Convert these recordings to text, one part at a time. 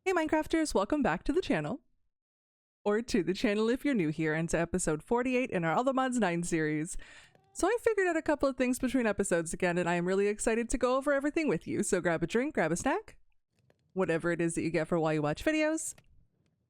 Hey Minecrafters, welcome back to the channel. Or to the channel if you're new here, and to episode 48 in our All the Mods 9 series. So I figured out a couple of things between episodes again, and I am really excited to go over everything with you. So grab a drink, grab a snack, whatever it is that you get for while you watch videos,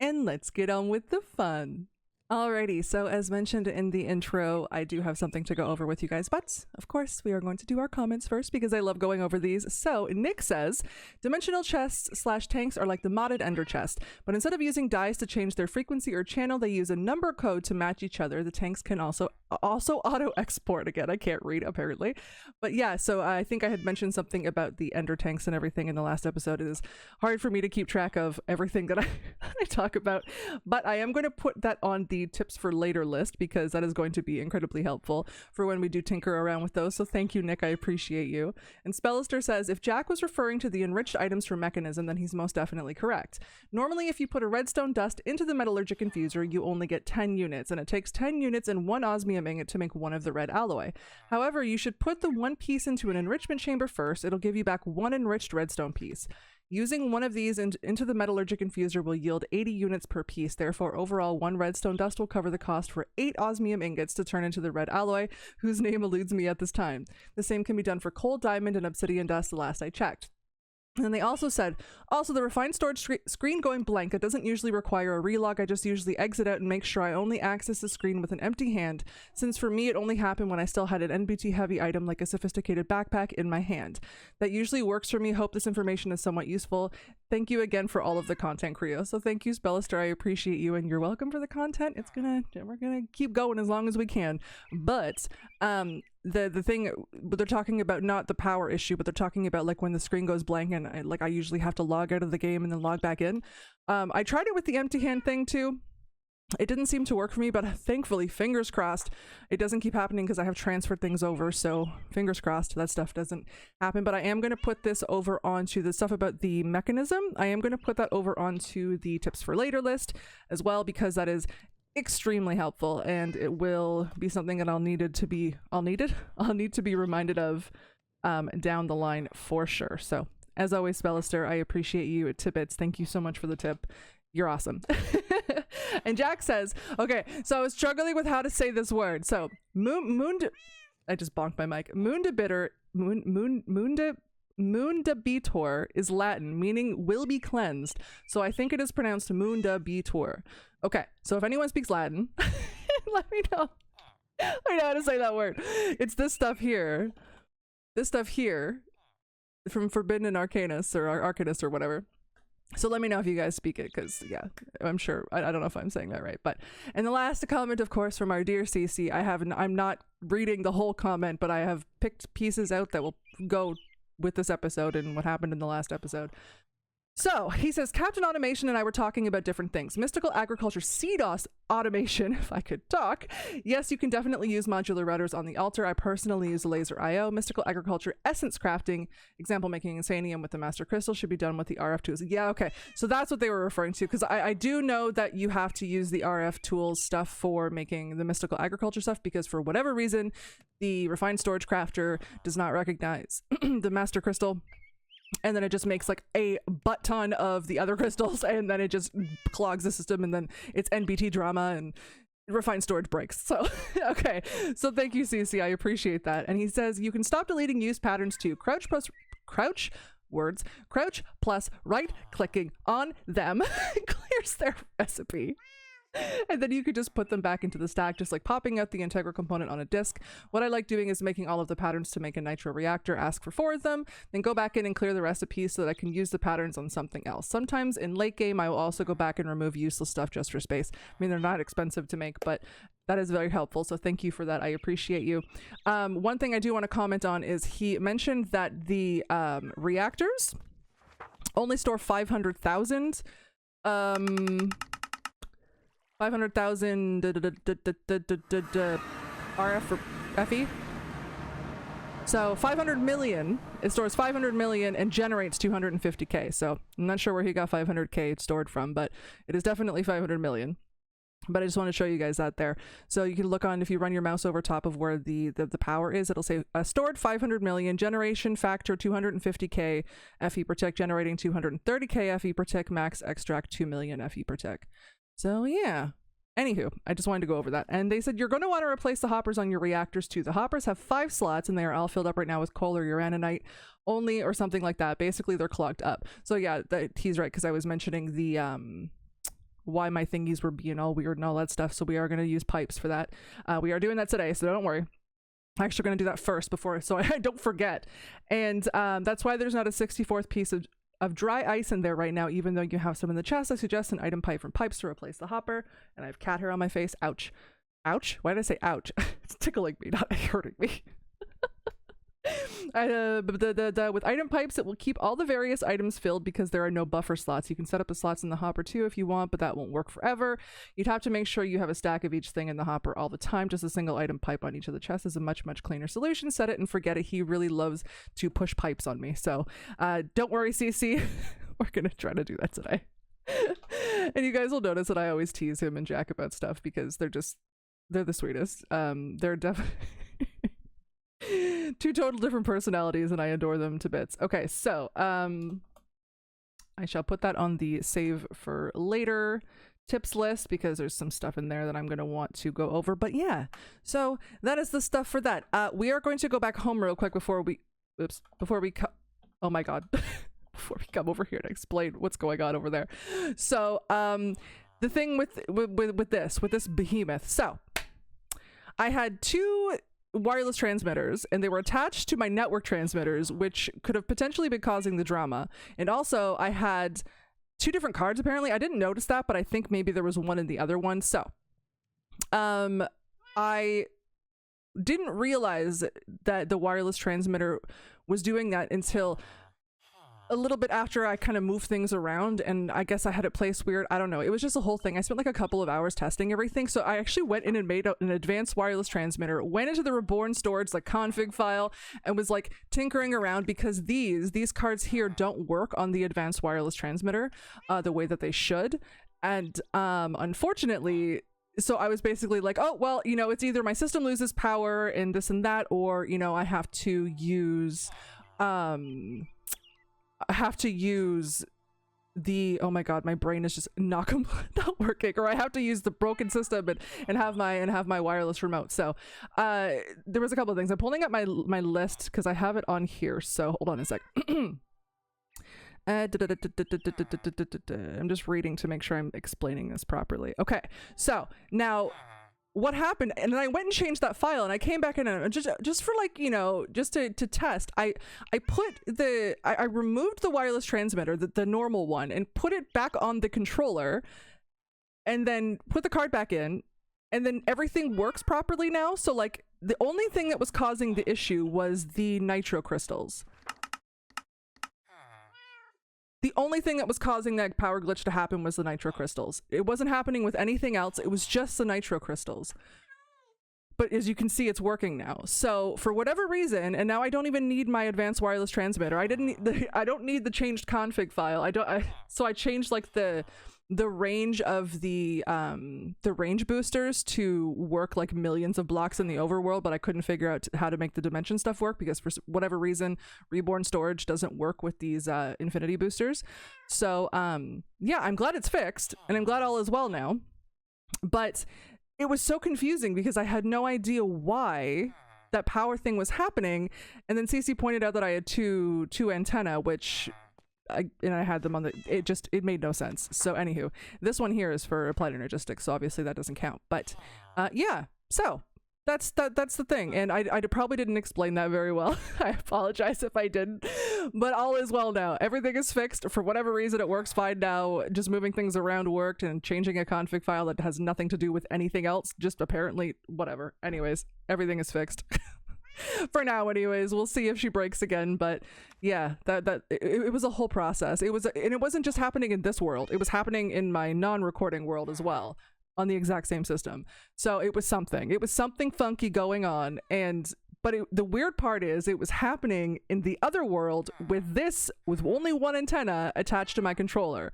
and let's get on with the fun. Alrighty, so as mentioned in the intro, I do have something to go over with you guys, but of course we are going to do our comments first because I love going over these. So Nick says, dimensional chests / tanks are like the modded ender chest, but instead of using dice to change their frequency or channel, they use a number code to match each other. The tanks can also auto export. Again, I can't read apparently, but yeah, so I think I had mentioned something about the ender tanks and everything in the last episode. It is hard for me to keep track of everything that I talk about, but I am going to put that on the tips for later list because that is going to be incredibly helpful for when we do tinker around with those. So thank you, Nick, I appreciate you. And Spellister says, if Jack was referring to the enriched items for mechanism, then he's most definitely correct. Normally, if you put a redstone dust into the metallurgic infuser, you only get 10 units, and it takes 10 units and 1 osmium ingot to make 1 of the red alloy. However, you should put the 1 piece into an enrichment chamber first. It'll give you back 1 enriched redstone piece. Using 1 of these into the metallurgic infuser will yield 80 units per piece. Therefore, overall, 1 redstone dust will cover the cost for 8 osmium ingots to turn into the red alloy, whose name eludes me at this time. The same can be done for coal, diamond, and obsidian dust the last I checked. And they also said, the refined storage screen going blank, it doesn't usually require a relog. I just usually exit out and make sure I only access the screen with an empty hand, since for me it only happened when I still had an NBT heavy item like a sophisticated backpack in my hand. That usually works for me. Hope this information is somewhat useful. Thank you again for all of the content, Creo. So thank you, Spellister. I appreciate you, and you're welcome for the content. We're gonna keep going as long as we can. But the thing, but they're talking about not the power issue, but they're talking about like when the screen goes blank and I usually have to log out of the game and then log back in. I tried it with the empty hand thing too. It didn't seem to work for me, but thankfully, fingers crossed, it doesn't keep happening because I have transferred things over. So fingers crossed that stuff doesn't happen. But I am going to put this over onto the stuff about the mechanism. I am going to put that over onto the tips for later list as well, because that is extremely helpful, and it will be something that I'll need to be reminded of down the line for sure. So as always, Spellister, I appreciate you at Tibbits. Thank you so much for the tip. You're awesome. And Jack says, okay, so I was struggling with how to say this word. So I just bonked my mic. Mundabitor is Latin, meaning will be cleansed. So I think it is pronounced mundabitor. Okay, so if anyone speaks Latin, let me know. I know how to say that word. It's this stuff here. This stuff here from Forbidden and Arcanus or Arcanus or whatever. So let me know if you guys speak it, because yeah, I'm sure I don't know if I'm saying that right. But and the last comment, of course, from our dear CC. I'm not reading the whole comment, but I have picked pieces out that will go with this episode and what happened in the last episode. So he says, Captain Automation and I were talking about different things. Mystical Agriculture CDOS automation, if I could talk. Yes, you can definitely use modular routers on the altar. I personally use laser IO. Mystical Agriculture essence crafting, example making insanium with the master crystal, should be done with the RF tools. Yeah, okay. So that's what they were referring to, because I do know that you have to use the RF tools stuff for making the mystical agriculture stuff, because for whatever reason, the refined storage crafter does not recognize the master crystal. And then it just makes like a butt ton of the other crystals, and then it just clogs the system, and then it's NBT drama and refined storage breaks. So okay, so thank you, CC, I appreciate that. And he says you can stop deleting use patterns too. Crouch plus right clicking on them clears their recipe. And then you could just put them back into the stack, just like popping out the integral component on a disk. What I like doing is making all of the patterns to make a nitro reactor, ask for 4 of them, then go back in and clear the recipes so that I can use the patterns on something else. Sometimes in late game, I will also go back and remove useless stuff just for space. I mean, they're not expensive to make, but that is very helpful. So thank you for that. I appreciate you. One thing I do want to comment on is he mentioned that the reactors only store 500,000 500,000 RF for FE. So 500 million, it stores 500 million and generates 250k. So I'm not sure where he got 500k stored from, but it is definitely 500 million. But I just want to show you guys that there. So you can look on, if you run your mouse over top of where the power is, it'll say stored 500 million, generation factor 250k FE per tick, generating 230k FE per tick, max extract 2 million FE per tick. So yeah. Anywho, I just wanted to go over that. And they said you're going to want to replace the hoppers on your reactors too. The hoppers have 5 slots and they are all filled up right now with coal or uraninite only or something like that. Basically, they're clogged up. So yeah, he's right, because I was mentioning the why my thingies were being all weird and all that stuff. So we are going to use pipes for that. We are doing that today, so don't worry. I'm actually going to do that first before, so I don't forget. And that's why there's not a 64th piece of dry ice in there right now, even though you have some in the chest. I suggest an item pipe from pipes to replace the hopper. And I have cat hair on my face. Ouch. Ouch? Why did I say ouch? It's tickling me, not hurting me. With item pipes, it will keep all the various items filled because there are no buffer slots. You can set up the slots in the hopper too if you want, but that won't work forever. You'd have to make sure you have a stack of each thing in the hopper all the time. Just a single item pipe on each of the chests is a much cleaner solution. Set it and forget it. He really loves to push pipes on me. So don't worry, CC. We're gonna try to do that today. And you guys will notice that I always tease him and Jack about stuff because they're the sweetest. They're definitely two total different personalities and I adore them to bits. Okay, so I shall put that on the save for later tips list because there's some stuff in there that I'm going to want to go over. But yeah, so that is the stuff for that. We are going to go back home real quick before we oh my god. Before we come over here to explain what's going on over there. So the thing with this behemoth. So I had 2 wireless transmitters and they were attached to my network transmitters, which could have potentially been causing the drama. And also I had 2 different cards apparently. I didn't notice that, but I think maybe there was one in the other one. So I didn't realize that the wireless transmitter was doing that until a little bit after I kind of moved things around, and I guess I had it placed weird. I don't know. It was just a whole thing. I spent like a couple of hours testing everything. So I actually went in and made an advanced wireless transmitter, went into the reborn storage like config file and was like tinkering around because these cards here don't work on the advanced wireless transmitter the way that they should. And unfortunately, so I was basically like, oh, well, you know, it's either my system loses power and this and that, or, you know, I have to use the, oh my god, my brain is just not working, or I have to use the broken system and have my wireless remote. So there was a couple of things. I'm pulling up my list because I have it on here, so hold on a sec. I'm just reading to make sure I'm explaining this properly. Okay, so now what happened, and then I went and changed that file and I came back in and just for like, you know, just to test, I removed the wireless transmitter, the normal one, and put it back on the controller and then put the card back in, and then everything works properly now. So like the only thing that was causing the issue was the nitro crystals. The only thing that was causing that power glitch to happen was the nitro crystals. It wasn't happening with anything else. It was just the nitro crystals. But as you can see, it's working now. So for whatever reason, and now I don't even need my advanced wireless transmitter. I don't need the changed config file. So I changed like the range of the range boosters to work like millions of blocks in the overworld, but I couldn't figure out how to make the dimension stuff work because for whatever reason reborn storage doesn't work with these infinity boosters. So yeah, I'm glad it's fixed and I'm glad all is well now, but it was so confusing because I had no idea why that power thing was happening. And then Cece pointed out that I had two antenna, which I had them on it made no sense. So anywho, this one here is for applied energistics, so obviously that doesn't count. But yeah, so that's the thing. And I probably didn't explain that very well. I apologize if I didn't, but all is well now. Everything is fixed. For whatever reason, it works fine now. Just moving things around worked, and changing a config file that has nothing to do with anything else, just apparently whatever. Anyways, everything is fixed. For now anyways. We'll see if she breaks again, but yeah, it was a whole process. And it wasn't just happening in this world, it was happening in my non-recording world as well, on the exact same system. So it was something funky going on. But the weird part is it was happening in the other world with only one antenna attached to my controller.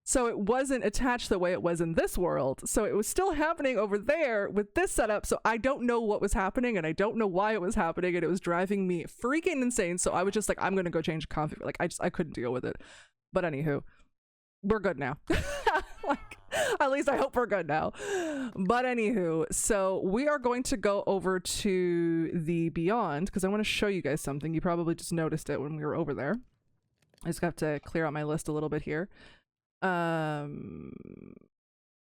So it wasn't attached the way it was in this world. So it was still happening over there with this setup. So I don't know what was happening, and I don't know why it was happening, and it was driving me freaking insane. So I was just like, I'm going to go change the config. Like, I couldn't deal with it. But anywho, we're good now. Like, at least I hope we're good now. But anywho, so we are going to go over to the Beyond, because I want to show you guys something. You probably just noticed it when we were over there. I just have to clear out my list a little bit here. And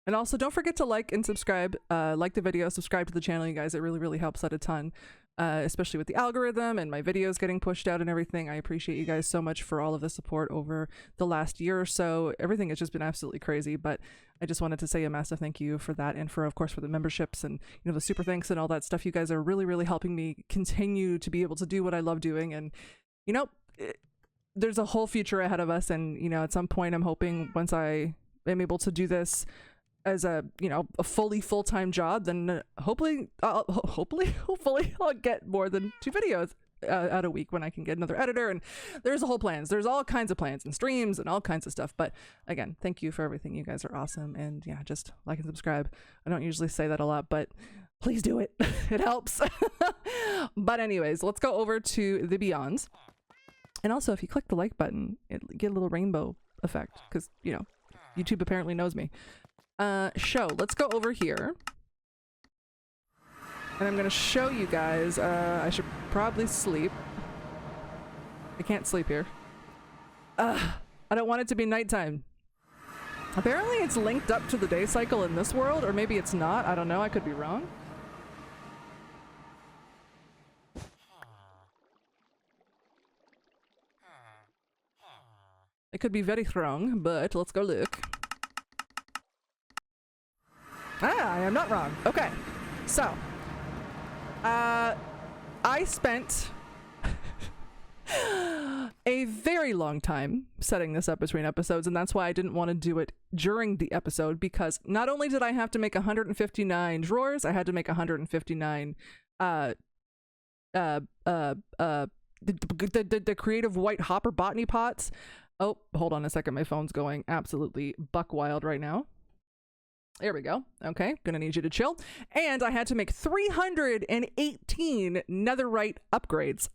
also don't forget to like and subscribe, like the video, subscribe to the channel, you guys. It really, really helps out a ton, especially with the algorithm and my videos getting pushed out and everything. I appreciate you guys so much for all of the support over the last year or so. Everything has just been absolutely crazy, but I just wanted to say a massive thank you for that, and for, of course, for the memberships and, you know, the super thanks and all that stuff. You guys are really, really helping me continue to be able to do what I love doing. And, you know, there's a whole future ahead of us, and, you know, at some point I'm hoping once I am able to do this as a, you know, a full-time job, then hopefully I'll get more than 2 videos out a week when I can get another editor. And there's all kinds of plans and streams and all kinds of stuff. But again, thank you for everything. You guys are awesome, and yeah, just like and subscribe. I don't usually say that a lot, but please do it. It helps. But anyways, let's go over to the Beyonds. And also, if you click the like button, it get a little rainbow effect, because, you know, YouTube apparently knows me. Let's go over here. And I'm going to show you guys, I should probably sleep. I can't sleep here. I don't want it to be nighttime. Apparently it's linked up to the day cycle in this world, or maybe it's not. I don't know. I could be wrong. I could be very wrong, but let's go look. I am not wrong. Okay, so I spent a very long time setting this up between episodes, and that's why I didn't want to do it during the episode, because not only did I have to make 159 drawers, I had to make 159 the creative white hopper botany pots. Oh, hold on a second. My phone's going absolutely buck wild right now. There we go. Okay, gonna need you to chill. And I had to make 318 netherite upgrades.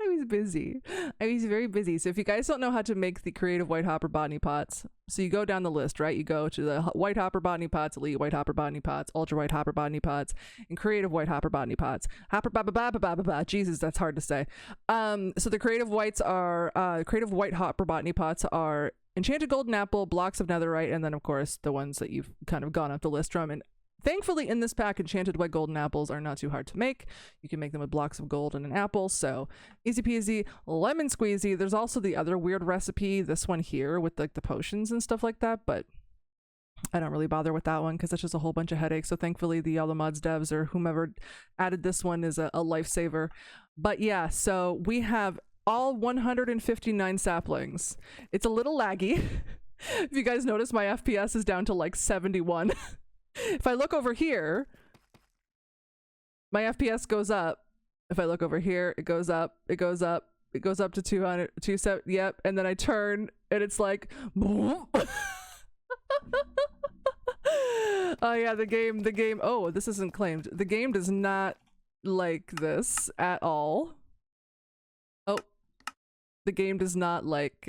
I was busy. I was very busy. So if you guys don't know how to make the creative white hopper botany pots, so you go down the list, right? You go to the white hopper botany pots, elite white hopper botany pots, ultra white hopper botany pots, and creative white hopper botany pots. Hopper ba ba ba ba ba ba ba. Jesus, that's hard to say. So the creative whites are creative white hopper botany pots are enchanted golden apple, blocks of netherite, and then of course the ones that you've kind of gone up the list from. And thankfully in this pack, enchanted white golden apples are not too hard to make. You can make them with blocks of gold and an apple, so easy peasy, lemon squeezy. There's also the other weird recipe, this one here with like the potions and stuff like that, but I don't really bother with that one because it's just a whole bunch of headaches. So thankfully the All the Mods devs or whomever added this one is a lifesaver. But yeah, so we have all 159 saplings. It's a little laggy. If you guys notice, my FPS is down to like 71. If I look over here, my FPS goes up. If I look over here, it goes up, it goes up, it goes up to 200, 270, yep, and then I turn, and it's like, oh yeah, the game, oh, this isn't claimed. The game does not like this at all. Oh, the game does not like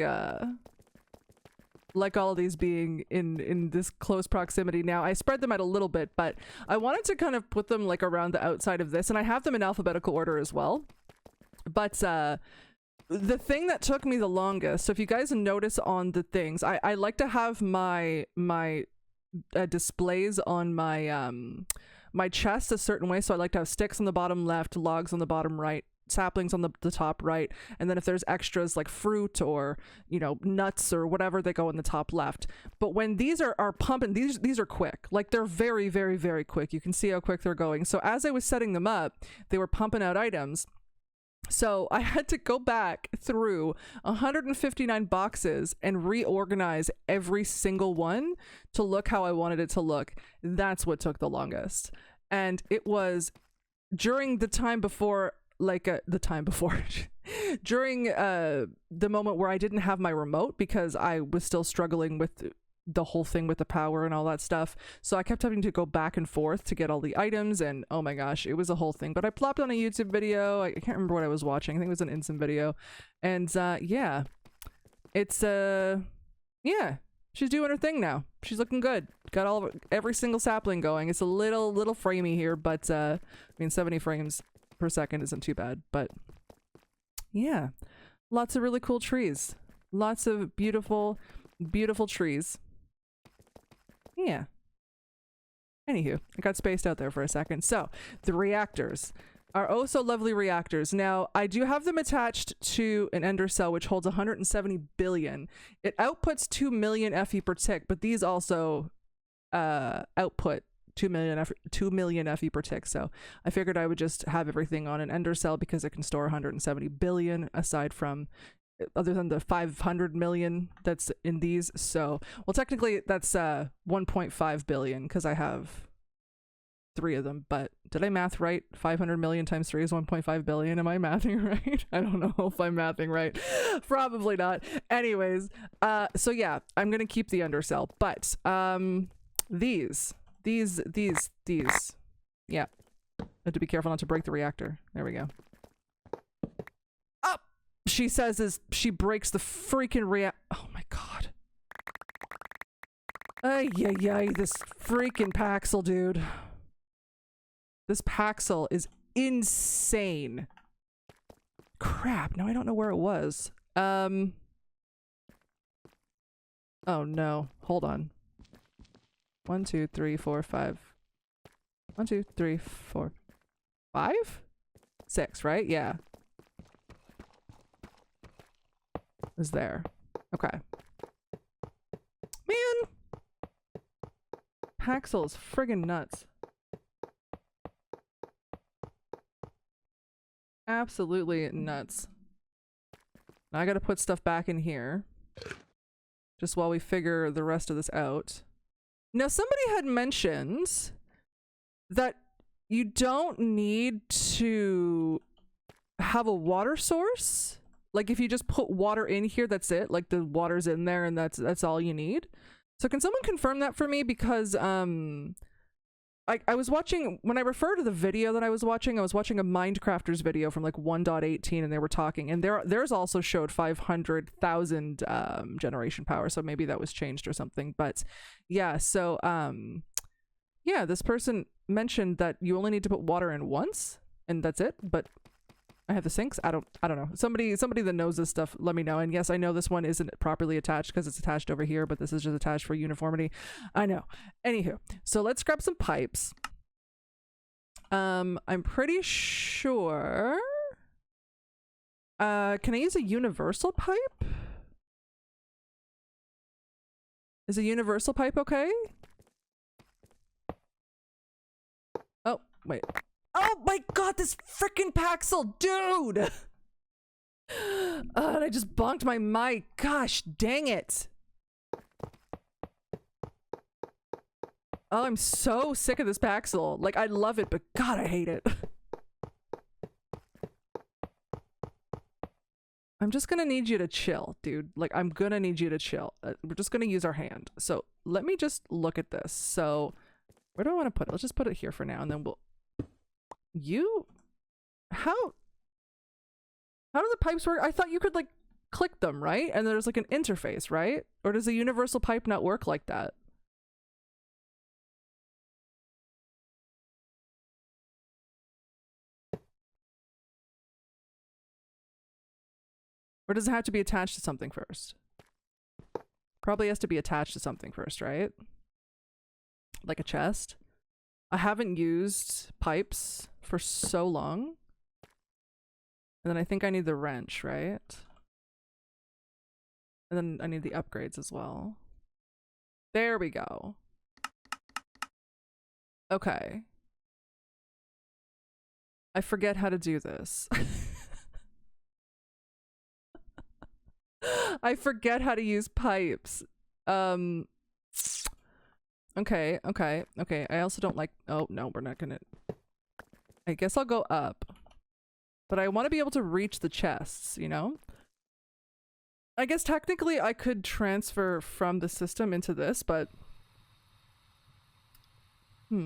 all of these being in this close proximity. Now I spread them out a little bit, but I wanted to kind of put them like around the outside of this, and I have them in alphabetical order as well. But the thing that took me the longest, so if you guys notice on the things, I like to have my displays on my my chest a certain way. So I like to have sticks on the bottom left, logs on the bottom right, saplings on the top right, and then if there's extras like fruit or, you know, nuts or whatever, they go in the top left. But when these are pumping, these are quick, like they're very, very, very quick. You can see how quick they're going. So as I was setting them up, they were pumping out items. So I had to go back through 159 boxes and reorganize every single one to look how I wanted it to look. That's what took the longest. And it was during the time before the time before during the moment where I didn't have my remote because I was still struggling with the whole thing with the power and all that stuff. So I kept having to go back and forth to get all the items, and oh my gosh, it was a whole thing. But I plopped on a YouTube video. I can't remember what I was watching. I think it was an Instant video. And yeah, it's yeah, she's doing her thing now. She's looking good. Got every single sapling going. It's a little framey here, but I mean 70 frames per second isn't too bad. But yeah, lots of really cool trees. Lots of beautiful trees. Yeah. Anywho, I got spaced out there for a second. So, the reactors are oh so lovely reactors. Now, I do have them attached to an ender cell which holds 170 billion. It outputs 2 million FE per tick, but these also output 2 million FE per tick. So, I figured I would just have everything on an ender cell because it can store 170 billion aside from other than the 500 million that's in these. So, well, technically that's 1.5 billion because I have 3 of them, but did I math right? 500 million times 3 is 1.5 billion. Am I mathing right? I don't know if I'm mathing right. Probably not. Anyways, so yeah, I'm gonna keep the undercell, but these, yeah, I have to be careful not to break the reactor. There we go. She says as she breaks the freaking oh my god. Ay, this freaking Paxel, dude. This Paxel is insane. Crap, now I don't know where it was. Oh no, hold on. 1, 2, 3, 4, 5. 1, 2, 3, 4, 5? 6, right? Yeah. Is there. Okay. Man! Paxel is friggin' nuts. Absolutely nuts. Now I gotta put stuff back in here. Just while we figure the rest of this out. Now somebody had mentioned that you don't need to have a water source. Like if you just put water in here, that's it. Like the water's in there and that's all you need. So can someone confirm that for me? Because I was watching, when I refer to the video that I was watching a Minecrafters video from like 1.18 and they were talking, and theirs also showed 500,000 generation power, so maybe that was changed or something. But yeah, so yeah, this person mentioned that you only need to put water in once and that's it, but I have the sinks. I don't know. Somebody that knows this stuff, let me know. And yes, I know this one isn't properly attached because it's attached over here, but this is just attached for uniformity. I know. Anywho, so let's grab some pipes. I'm pretty sure. Can I use a universal pipe? Is a universal pipe okay? Oh, wait. Oh my god, this freaking Paxel, dude! And I just bonked my mic. Gosh, dang it. Oh, I'm so sick of this Paxel. Like, I love it, but god, I hate it. I'm just gonna need you to chill, dude. Like, I'm gonna need you to chill. We're just gonna use our hand. So, let me just look at this. So, where do I want to put it? Let's just put it here for now, and then we'll... How do the pipes work? I thought you could like click them, right? And there's like an interface, right? Or does a universal pipe not work like that? Or does it have to be attached to something first? Probably has to be attached to something first, right? Like a chest. I haven't used pipes for so long. And then I think I need the wrench, right? And then I need the upgrades as well. There we go. Okay. I forget how to do this. I forget how to use pipes. Okay. I also don't like... Oh, no, we're not gonna... I guess I'll go up. But I want to be able to reach the chests, you know? I guess technically I could transfer from the system into this, but... I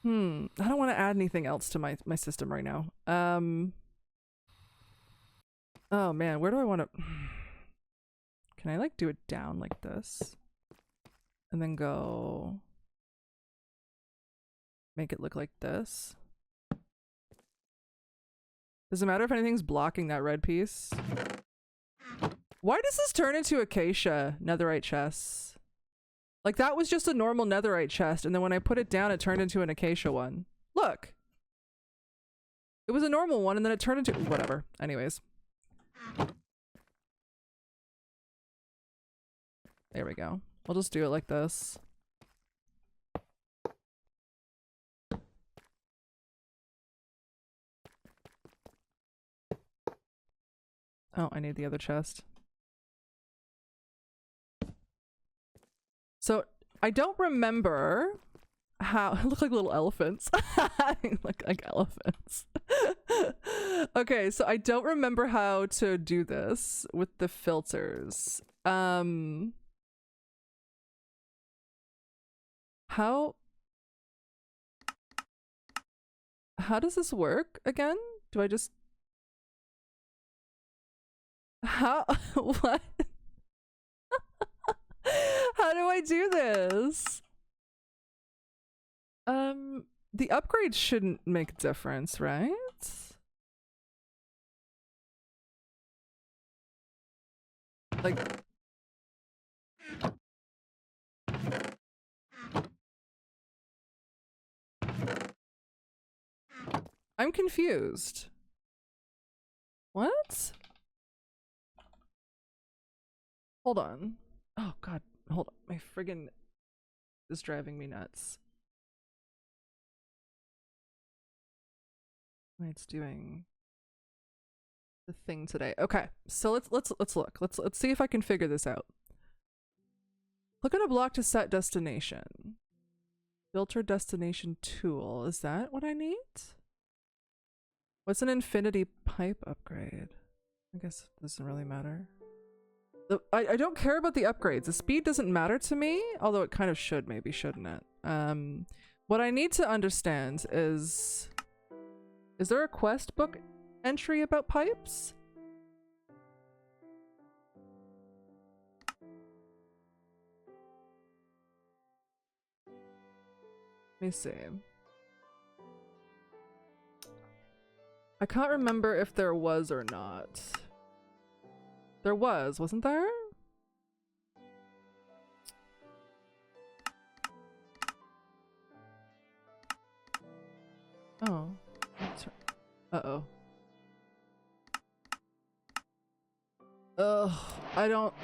don't want to add anything else to my system right now. Oh man, where do I want to... Can I like do it down like this? And then go... Make it look like this? Does it matter if anything's blocking that red piece? Why does this turn into acacia netherite chests? Like that was just a normal netherite chest, and then when I put it down, it turned into an acacia one. Look! It was a normal one, and then it turned into... Whatever. Anyways. There we go. We'll just do it like this. Oh, I need the other chest. So, I don't remember how... Look like little elephants. Look like elephants. Okay, so I don't remember how to do this with the filters. How does this work again? Do I just... How? What? How do I do this? The upgrades shouldn't make a difference, right? Like... I'm confused. What? Hold on. Oh god, hold on. My friggin' is driving me nuts. It's doing the thing today. Okay, so let's look. Let's see if I can figure this out. Click on a block to set destination. Filter destination tool. Is that what I need? What's an infinity pipe upgrade? I guess it doesn't really matter. I don't care about the upgrades. The speed doesn't matter to me, although it kind of should, maybe, shouldn't it? What I need to understand is there a quest book entry about pipes? Let me see. I can't remember if there was or not. There was, wasn't there? Oh. Uh-oh. Ugh. I don't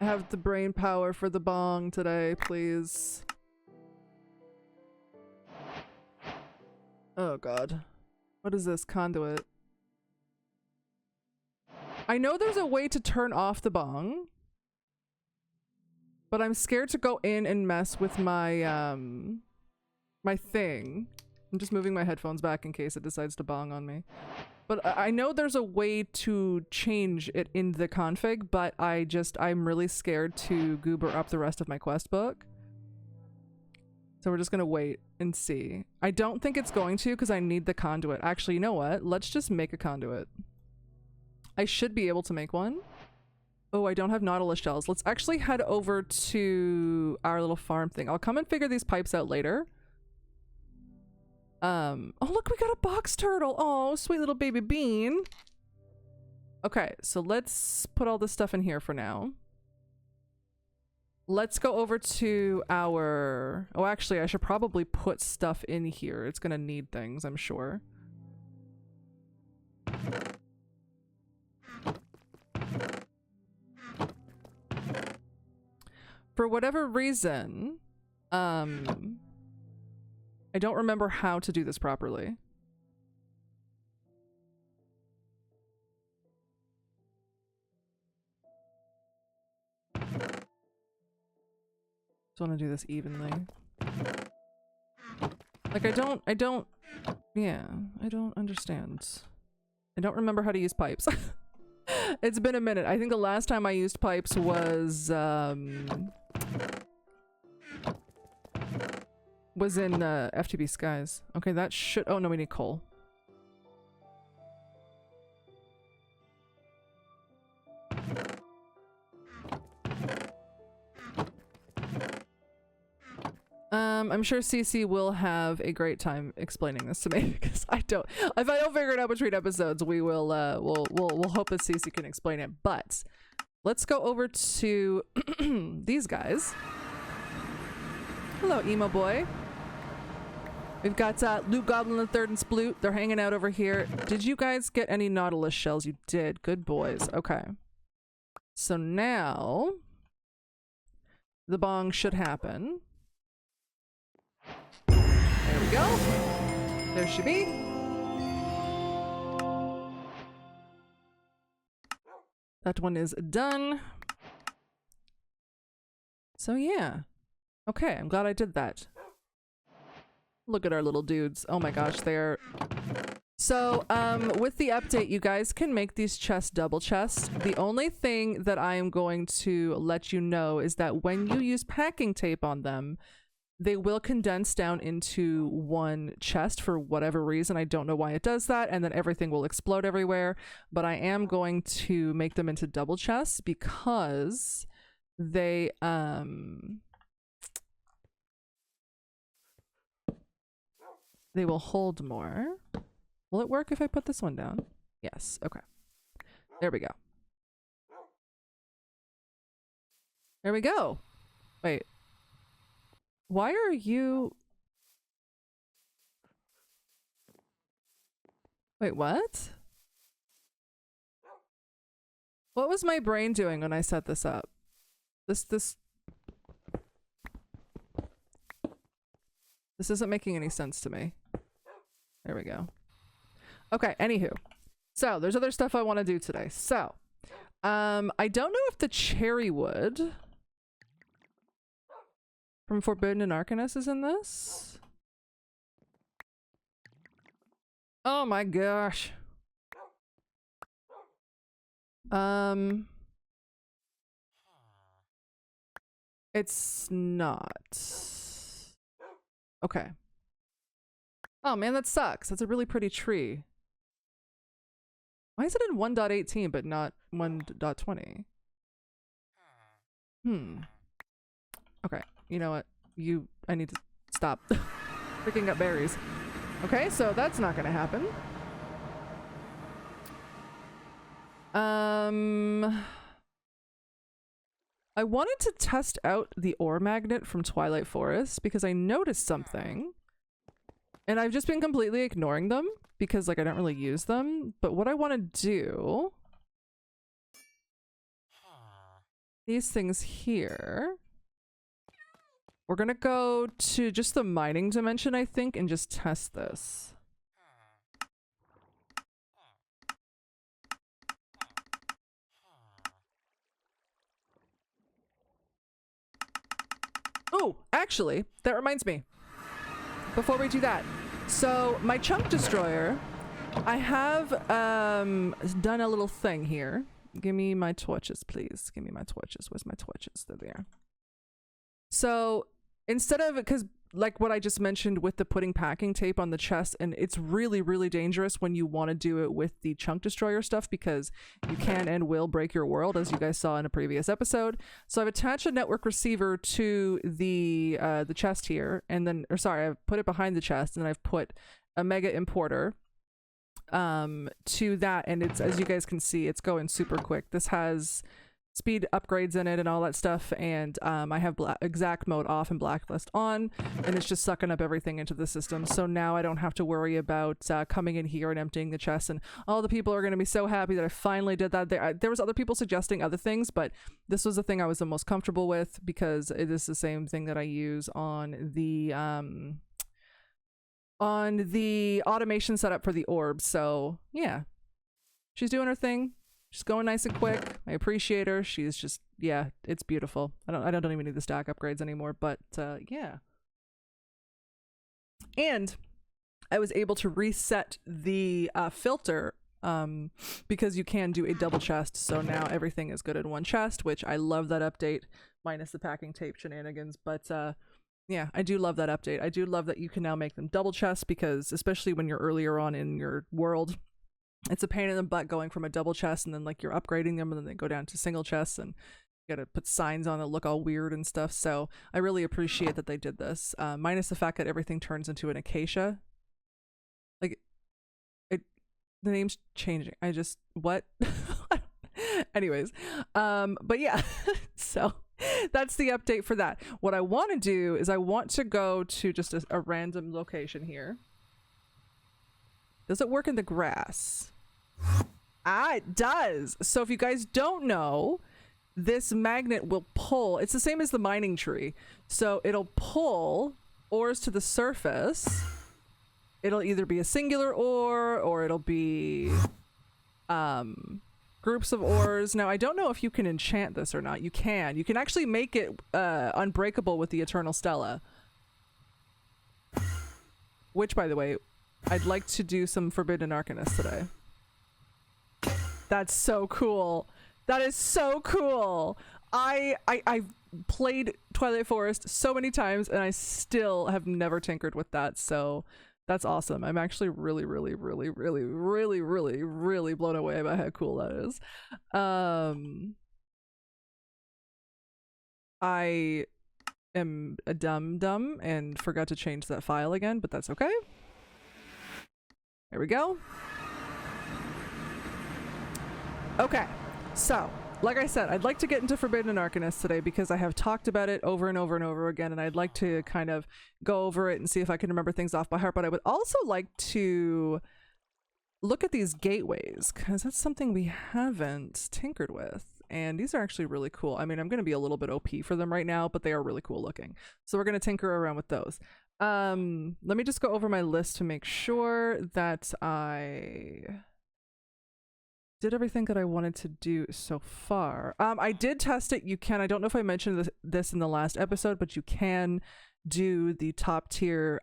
have the brain power for the bong today, please. Oh god. What is this? Conduit. I know there's a way to turn off the bong, but I'm scared to go in and mess with my my thing. I'm just moving my headphones back in case it decides to bong on me. But I know there's a way to change it in the config, but I'm really scared to goober up the rest of my quest book. So we're just gonna wait and see. I don't think it's going to because I need the conduit. Actually, you know what? Let's just make a conduit. I should be able to make one. Oh, I don't have nautilus shells. Let's actually head over to our little farm thing. I'll come and figure these pipes out later. Oh look, we got a box turtle. Oh, sweet little baby bean. Okay, so let's put all this stuff in here for now. Let's go over to our... Oh, actually, I should probably put stuff in here. It's gonna need things, I'm sure. For whatever reason, I don't remember how to do this properly. Just want to do this evenly. Like I don't Yeah, I don't understand. I don't remember how to use pipes. It's been a minute. I think the last time I used pipes was in FTB Skies. Okay, that should— oh no, we need coal. I'm sure Cece will have a great time explaining this to me because I don't— if I don't figure it out between episodes, we will we'll hope that Cece can explain it. But let's go over to these guys. Hello, emo boy. We've got Loot Goblin the Third and Sploot. They're hanging out over here. Did you guys get any Nautilus shells? You did. Good boys. Okay. So now the bong should happen. There we go. There she be. That one is done. So yeah. Okay, I'm glad I did that. Look at our little dudes. Oh my gosh, they're— so, with the update, you guys can make these chests double chests. The only thing that I am going to let you know is that when you use packing tape on them, they will condense down into one chest for whatever reason. I don't know why it does that, and then everything will explode everywhere. But I am going to make them into double chests because they will hold more. Will it work if I put this one down? Yes. Okay. There we go. There we go. Wait. Why are you— wait, what? What was my brain doing when I set this up? This isn't making any sense to me. There we go. Okay, anywho. So, there's other stuff I want to do today. So, I don't know if the cherry wood from Forbidden and Arcanus is in this. Oh my gosh. It's not. Okay. Oh man, that sucks. That's a really pretty tree. Why is it in 1.18 but not 1.20? Okay, you know what? I need to stop picking up berries. Okay, so that's not gonna happen. I wanted to test out the ore magnet from Twilight Forest because I noticed something. And I've just been completely ignoring them because like I don't really use them. But what I want to do— these things here— we're gonna go to just the mining dimension, I think, and just test this. Oh, actually, that reminds me. Before we do that, so my chunk destroyer, I have done a little thing here. Give me my torches, please. Give me my torches. Where's my torches? They're there. So instead of— because like what I just mentioned with the putting packing tape on the chest, and it's really, really dangerous when you want to do it with the chunk destroyer stuff because you can and will break your world, as you guys saw in a previous episode. So I've attached a network receiver to the chest here, and then— or sorry, I've put it behind the chest, and then I've put a mega importer to that, and it's— as you guys can see, it's going super quick. This has speed upgrades in it and all that stuff, and I have exact mode off and blacklist on, and it's just sucking up everything into the system. So now I don't have to worry about coming in here and emptying the chest, and all the people are going to be so happy that I finally did that. There was other people suggesting other things, but this was the thing I was the most comfortable with because it is the same thing that I use on the automation setup for the orbs. So yeah, she's doing her thing. She's going nice and quick. I appreciate her. She's just— yeah, it's beautiful. I don't even need the stack upgrades anymore, but yeah. And I was able to reset the filter because you can do a double chest. So now everything is good in one chest, which I love that update, minus the packing tape shenanigans. But yeah, I do love that update. I do love that you can now make them double chests, because especially when you're earlier on in your world, it's a pain in the butt going from a double chest and then like you're upgrading them and then they go down to single chests and you gotta put signs on it, look all weird and stuff. So I really appreciate that they did this, minus the fact that everything turns into an acacia. Like the name's changing. I just, what? Anyways, but yeah, so that's the update for that. What I want to do is I want to go to just a random location here. Does it work in the grass? Ah, it does. So if you guys don't know, this magnet will pull. It's the same as the mining tree. So it'll pull ores to the surface. It'll either be a singular ore or it'll be groups of ores. Now, I don't know if you can enchant this or not. You can. You can actually make it unbreakable with the Eternal Stella. Which, by the way, I'd like to do some Forbidden and Arcanus today. That's so cool. That is so cool. I've played Twilight Forest so many times and I still have never tinkered with that. So that's awesome. I'm actually really blown away by how cool that is. I am a dumb and forgot to change that file again, but that's okay. There we go. Okay, so like I said, I'd like to get into Forbidden and Arcanus today because I have talked about it over and over and over again, and I'd like to kind of go over it and see if I can remember things off by heart. But I would also like to look at these gateways, because that's something we haven't tinkered with, and these are actually really cool. I mean, I'm going to be a little bit OP for them right now, but they are really cool looking. So we're going to tinker around with those. Let me just go over my list to make sure that I did everything that I wanted to do so far. I did test it. You can, I don't know if I mentioned this in the last episode, but you can do the top tier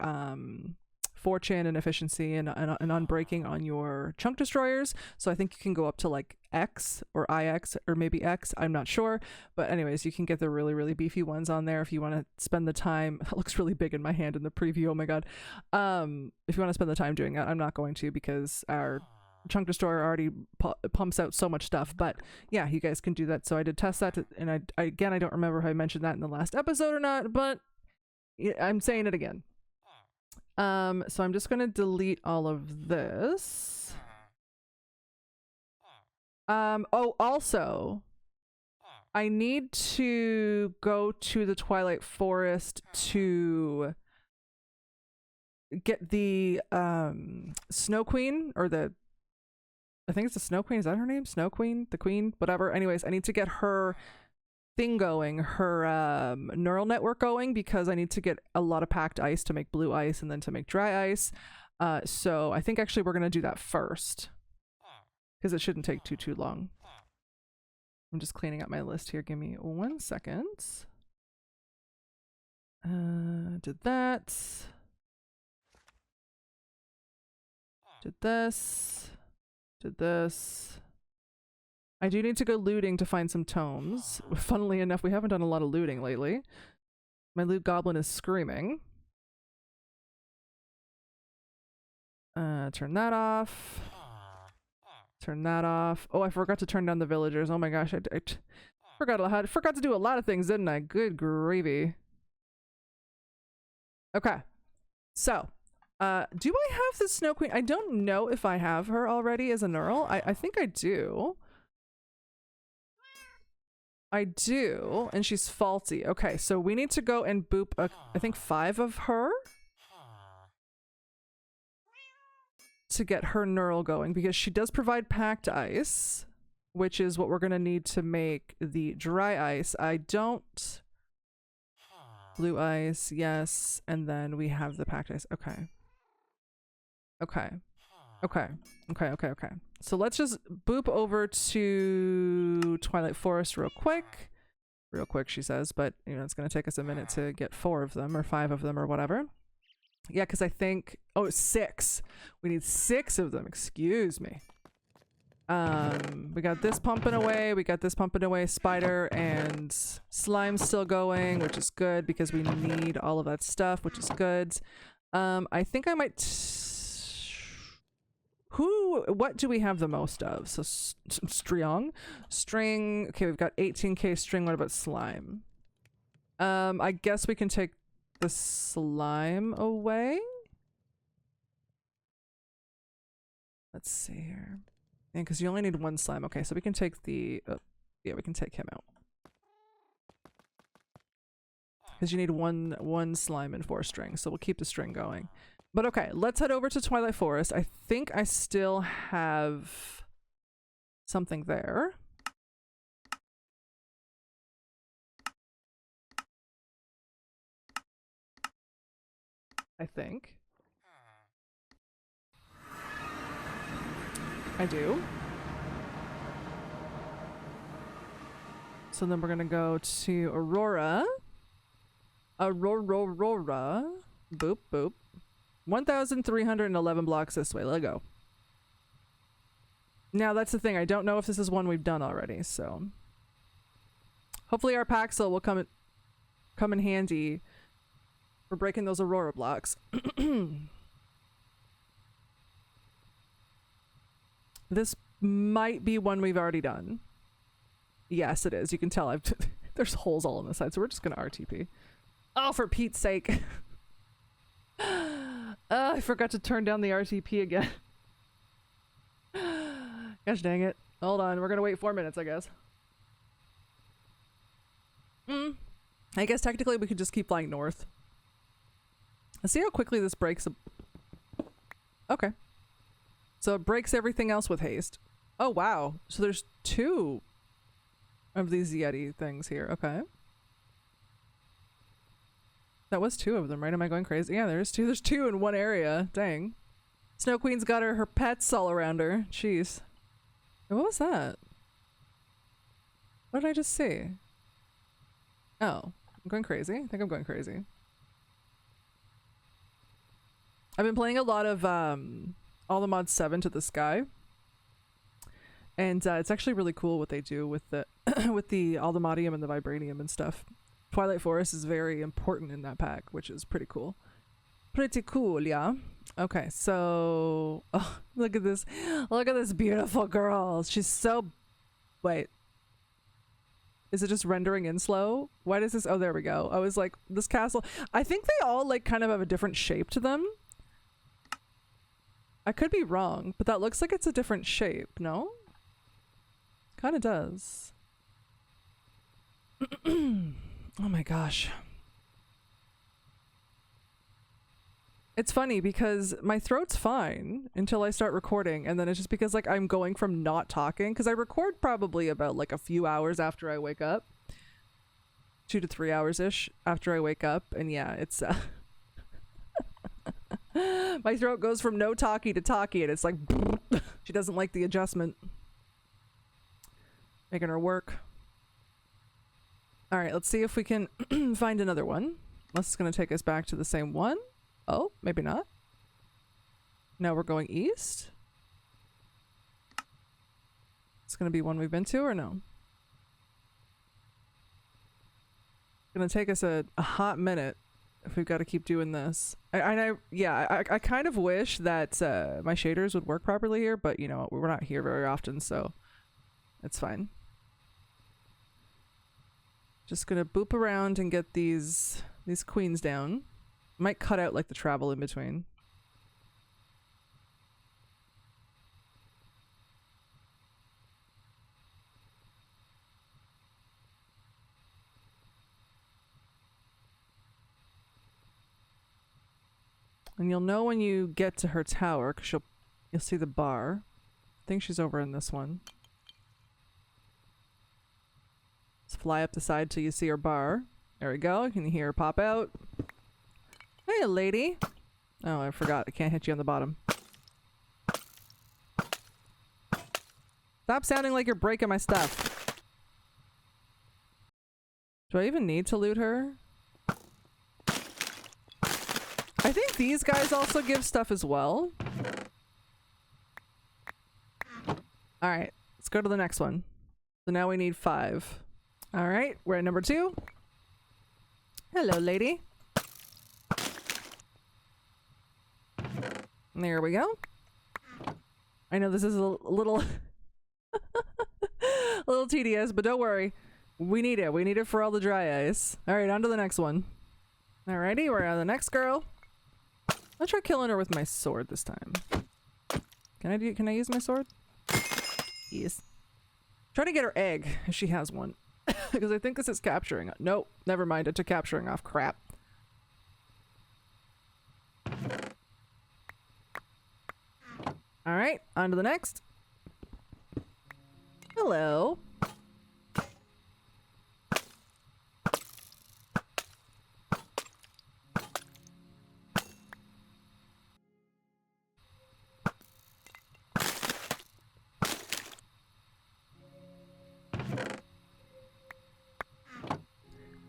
fortune and efficiency and unbreaking on your chunk destroyers. So I think you can go up to like X or IX or maybe X, I'm not sure. But anyways, you can get the really beefy ones on there if you want to spend the time. It looks really big in my hand in the preview, oh my god. If you want to spend the time doing that, I'm not going to, because our chunk destroyer already pumps out so much stuff. But yeah, you guys can do that. So I did test that, and I again, I don't remember if I mentioned that in the last episode or not, but I'm saying it again. So I'm just gonna delete all of this. Oh, also, I need to go to the Twilight Forest to get the Snow Queen, or the, I think it's the Snow Queen, is that her name? Snow Queen? The Queen? Whatever. Anyways, I need to get her thing going, her neural network going, because I need to get a lot of packed ice to make blue ice and then to make dry ice. So I think actually we're going to do that first, because it shouldn't take too long. I'm just cleaning up my list here. Give me 1 second. Did that. Did this. Did this. I do need to go looting to find some tomes. Funnily enough, we haven't done a lot of looting lately. My loot goblin is screaming. Turn that off. Turn that off. Oh, I forgot to turn down the villagers. Oh my gosh, I forgot to do a lot of things, didn't I? Good gravy. Okay, so do I have the Snow Queen? I don't know if I have her already as a neural. I think I do. I do, and she's faulty. Okay, so we need to go and boop I think 5 of her to get her neural going, because she does provide packed ice, which is what we're gonna need to make the dry ice. I don't. Blue ice, yes, and then we have the packed ice. Okay. Okay. Okay. Okay, okay, okay. So let's just boop over to Twilight Forest real quick. Real quick, she says, but you know, it's gonna take us a minute to get 4 of them or 5 of them or whatever. Yeah, because I think... Oh, 6. We need 6 of them. Excuse me. We got this pumping away. We got this pumping away. Spider and slime still going, which is good because we need all of that stuff, which is good. I think I might... What do we have the most of? So, string. Okay, we've got 18k string. What about slime? I guess we can take the slime away. Let's see here. Yeah, because you only need 1 slime. Okay, so we can take the... yeah, we can take him out. Because you need one slime and 4 strings, so we'll keep the string going. But okay, let's head over to Twilight Forest. I think I still have something there. I think. I do. So then we're gonna go to Aurora. Aurora. Boop, boop. 1,311 blocks this way. Let's go. Now that's the thing. I don't know if this is one we've done already, so hopefully our Paxel will come in handy for breaking those Aurora blocks. This might be one we've already done. Yes, it is. You can tell I've there's holes all on the side, so we're just gonna RTP. Oh, for Pete's sake. I forgot to turn down the RTP again. Gosh dang it. Hold on, we're gonna wait 4 minutes, I guess. I guess technically we could just keep flying north. Let's see how quickly this breaks. Okay. So it breaks everything else with haste. Oh wow. So there's 2 of these Yeti things here. Okay. That was 2 of them, right? Am I going crazy? Yeah, there's 2. There's 2 in one area. Dang. Snow Queen's got her pets all around her. Jeez. What was that? What did I just see? Oh, I'm going crazy? I think I'm going crazy. I've been playing a lot of All the Mods 7 to the Sky. And it's actually really cool what they do with the with the Aldemodium and the Vibranium and stuff. Twilight Forest is very important in that pack, which is pretty cool. Pretty cool, yeah. Okay, so... Oh, look at this. Look at this beautiful girl. She's so... Wait. Is it just rendering in slow? Why does this... Oh, there we go. I was like, this castle... I think they all, like, kind of have a different shape to them. I could be wrong, but that looks like it's a different shape, no? Kind of does. Oh my gosh. It's funny because my throat's fine until I start recording, and then it's just because like I'm going from not talking, because I record probably about like a few hours after I wake up. 2 to 3 hours-ish after I wake up, and yeah, it's my throat goes from no talkie to talkie, and it's like she doesn't like the adjustment. Making her work. Alright, let's see if we can find another one. Unless it's going to take us back to the same one. Oh, maybe not. No, we're going east. It's going to be one we've been to or no? It's going to take us a hot minute if we've got to keep doing this. I kind of wish that my shaders would work properly here, but you know, we're not here very often, so it's fine. Just gonna boop around and get these queens down. Might cut out like the travel in between. And you'll know when you get to her tower, because you'll see the bar. I think she's over in this one. Let's fly up the side till you see her bar. There we go. You can hear her pop out. Hey, lady. Oh, I forgot. I can't hit you on the bottom. Stop sounding like you're breaking my stuff. Do I even need to loot her? I think these guys also give stuff as well. Alright, let's go to the next one. So now we need 5. Alright, we're at number 2. Hello, lady. There we go. I know this is a little a little tedious, but don't worry. We need it. We need it for all the dry ice. Alright, on to the next one. Alrighty, we're on the next girl. I'll try killing her with my sword this time. Can I use my sword? Yes. Try to get her egg if she has one. Because I think this is capturing. Nope, never mind. I took capturing off. Crap. Alright, on to the next. Hello.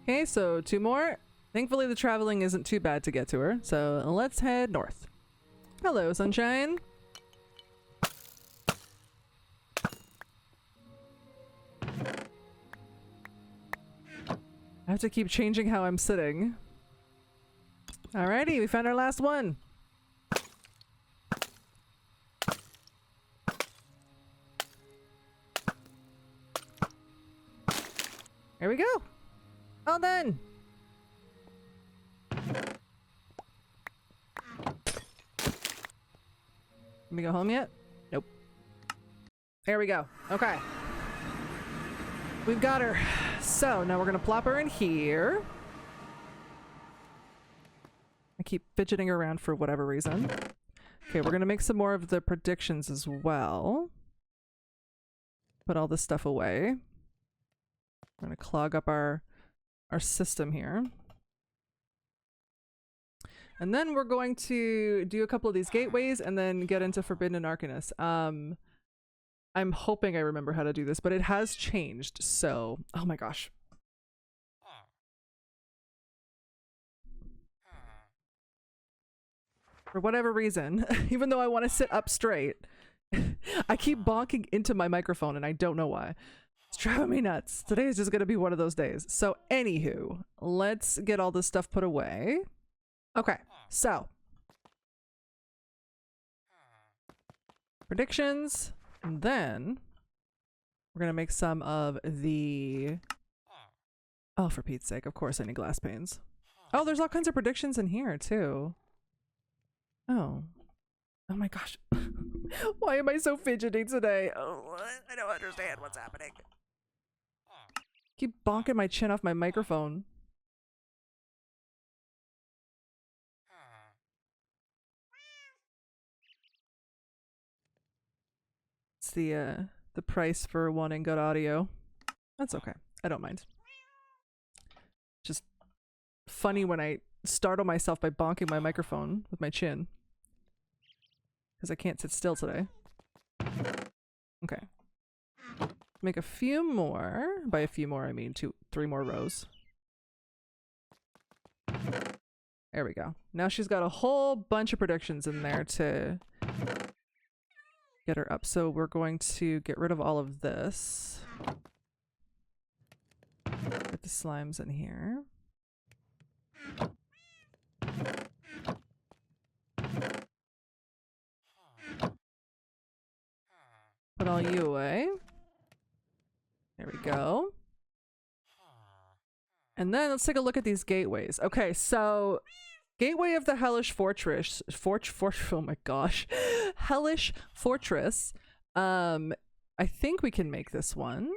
Okay, so 2 more. Thankfully the traveling isn't too bad to get to her, so let's head north. Hello, sunshine. I have to keep changing how I'm sitting. Alrighty, we found our last one. Here we go. All done. Can we go home yet? Nope. There we go. Okay. We've got her. So now we're gonna plop her in here. I keep fidgeting around for whatever reason. Okay, we're gonna make some more of the predictions as well. Put all this stuff away. We're gonna clog up our system here. And then we're going to do a couple of these gateways and then get into Forbidden and Arcanus. I'm hoping I remember how to do this, but it has changed, so... Oh my gosh. For whatever reason, even though I want to sit up straight, I keep bonking into my microphone and I don't know why. It's driving me nuts. Today is just going to be one of those days. So anywho, let's get all this stuff put away. Okay, so. Predictions. And then we're going to make some of the... Oh, for Pete's sake, of course I need glass panes. Oh, there's all kinds of predictions in here too. Oh. Oh my gosh. Why am I so fidgety today? Oh, I don't understand what's happening. Keep bonking my chin off my microphone. It's the price for wanting good audio. That's okay. I don't mind. Just funny when I startle myself by bonking my microphone with my chin. Because I can't sit still today. Okay. Make a few more. By a few more, I mean 3 more rows. There we go. Now she's got a whole bunch of predictions in there to get her up. So we're going to get rid of all of this. Get the slimes in here. Put all you away. There we go. And then let's take a look at these gateways. Okay, so Gateway of the Hellish Fortress. Oh my gosh. Hellish Fortress. I think we can make this one.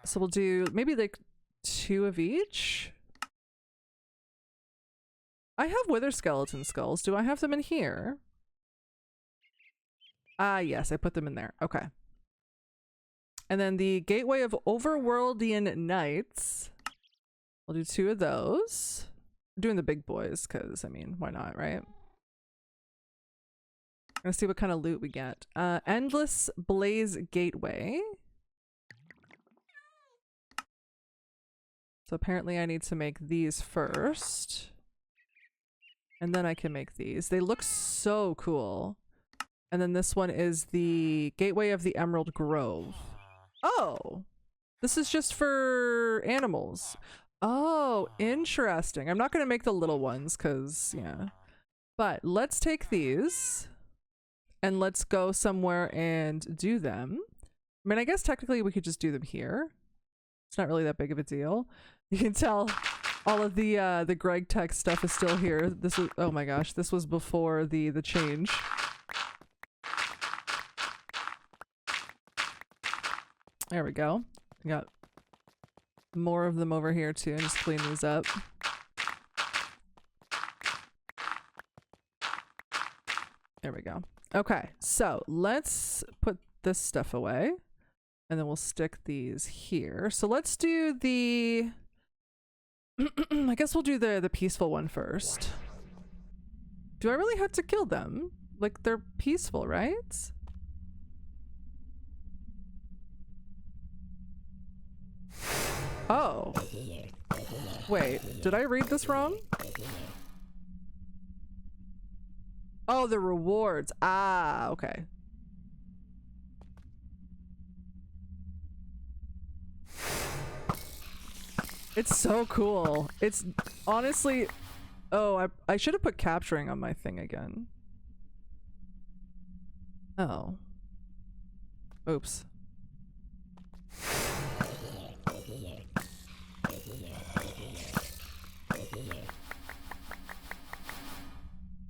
So we'll do maybe like 2 of each. I have wither skeleton skulls. Do I have them in here? Ah, yes, I put them in there. Okay. And then the Gateway of Overworldian Knights. We'll do 2 of those. We're doing the big boys, because, I mean, why not, right? Let's see what kind of loot we get. Endless Blaze Gateway. So apparently I need to make these first. And then I can make these. They look so cool. And then this one is the Gateway of the Emerald Grove. Oh! This is just for animals. Oh, interesting. I'm not going to make the little ones because, yeah. But let's take these and let's go somewhere and do them. I mean, I guess technically we could just do them here. It's not really that big of a deal. You can tell all of the Greg Tech stuff is still here. This was, oh my gosh, this was before the change. There we go. We got more of them over here too, and just clean these up. There we go. Okay, so let's put this stuff away, and then we'll stick these here. So let's do the I guess we'll do the peaceful one first. Do I really have to kill them? Like, they're peaceful, right? Oh. Wait, did I read this wrong? Oh, the rewards. Ah, okay. It's so cool. It's honestly... Oh, I should have put capturing on my thing again. Oh. Oops.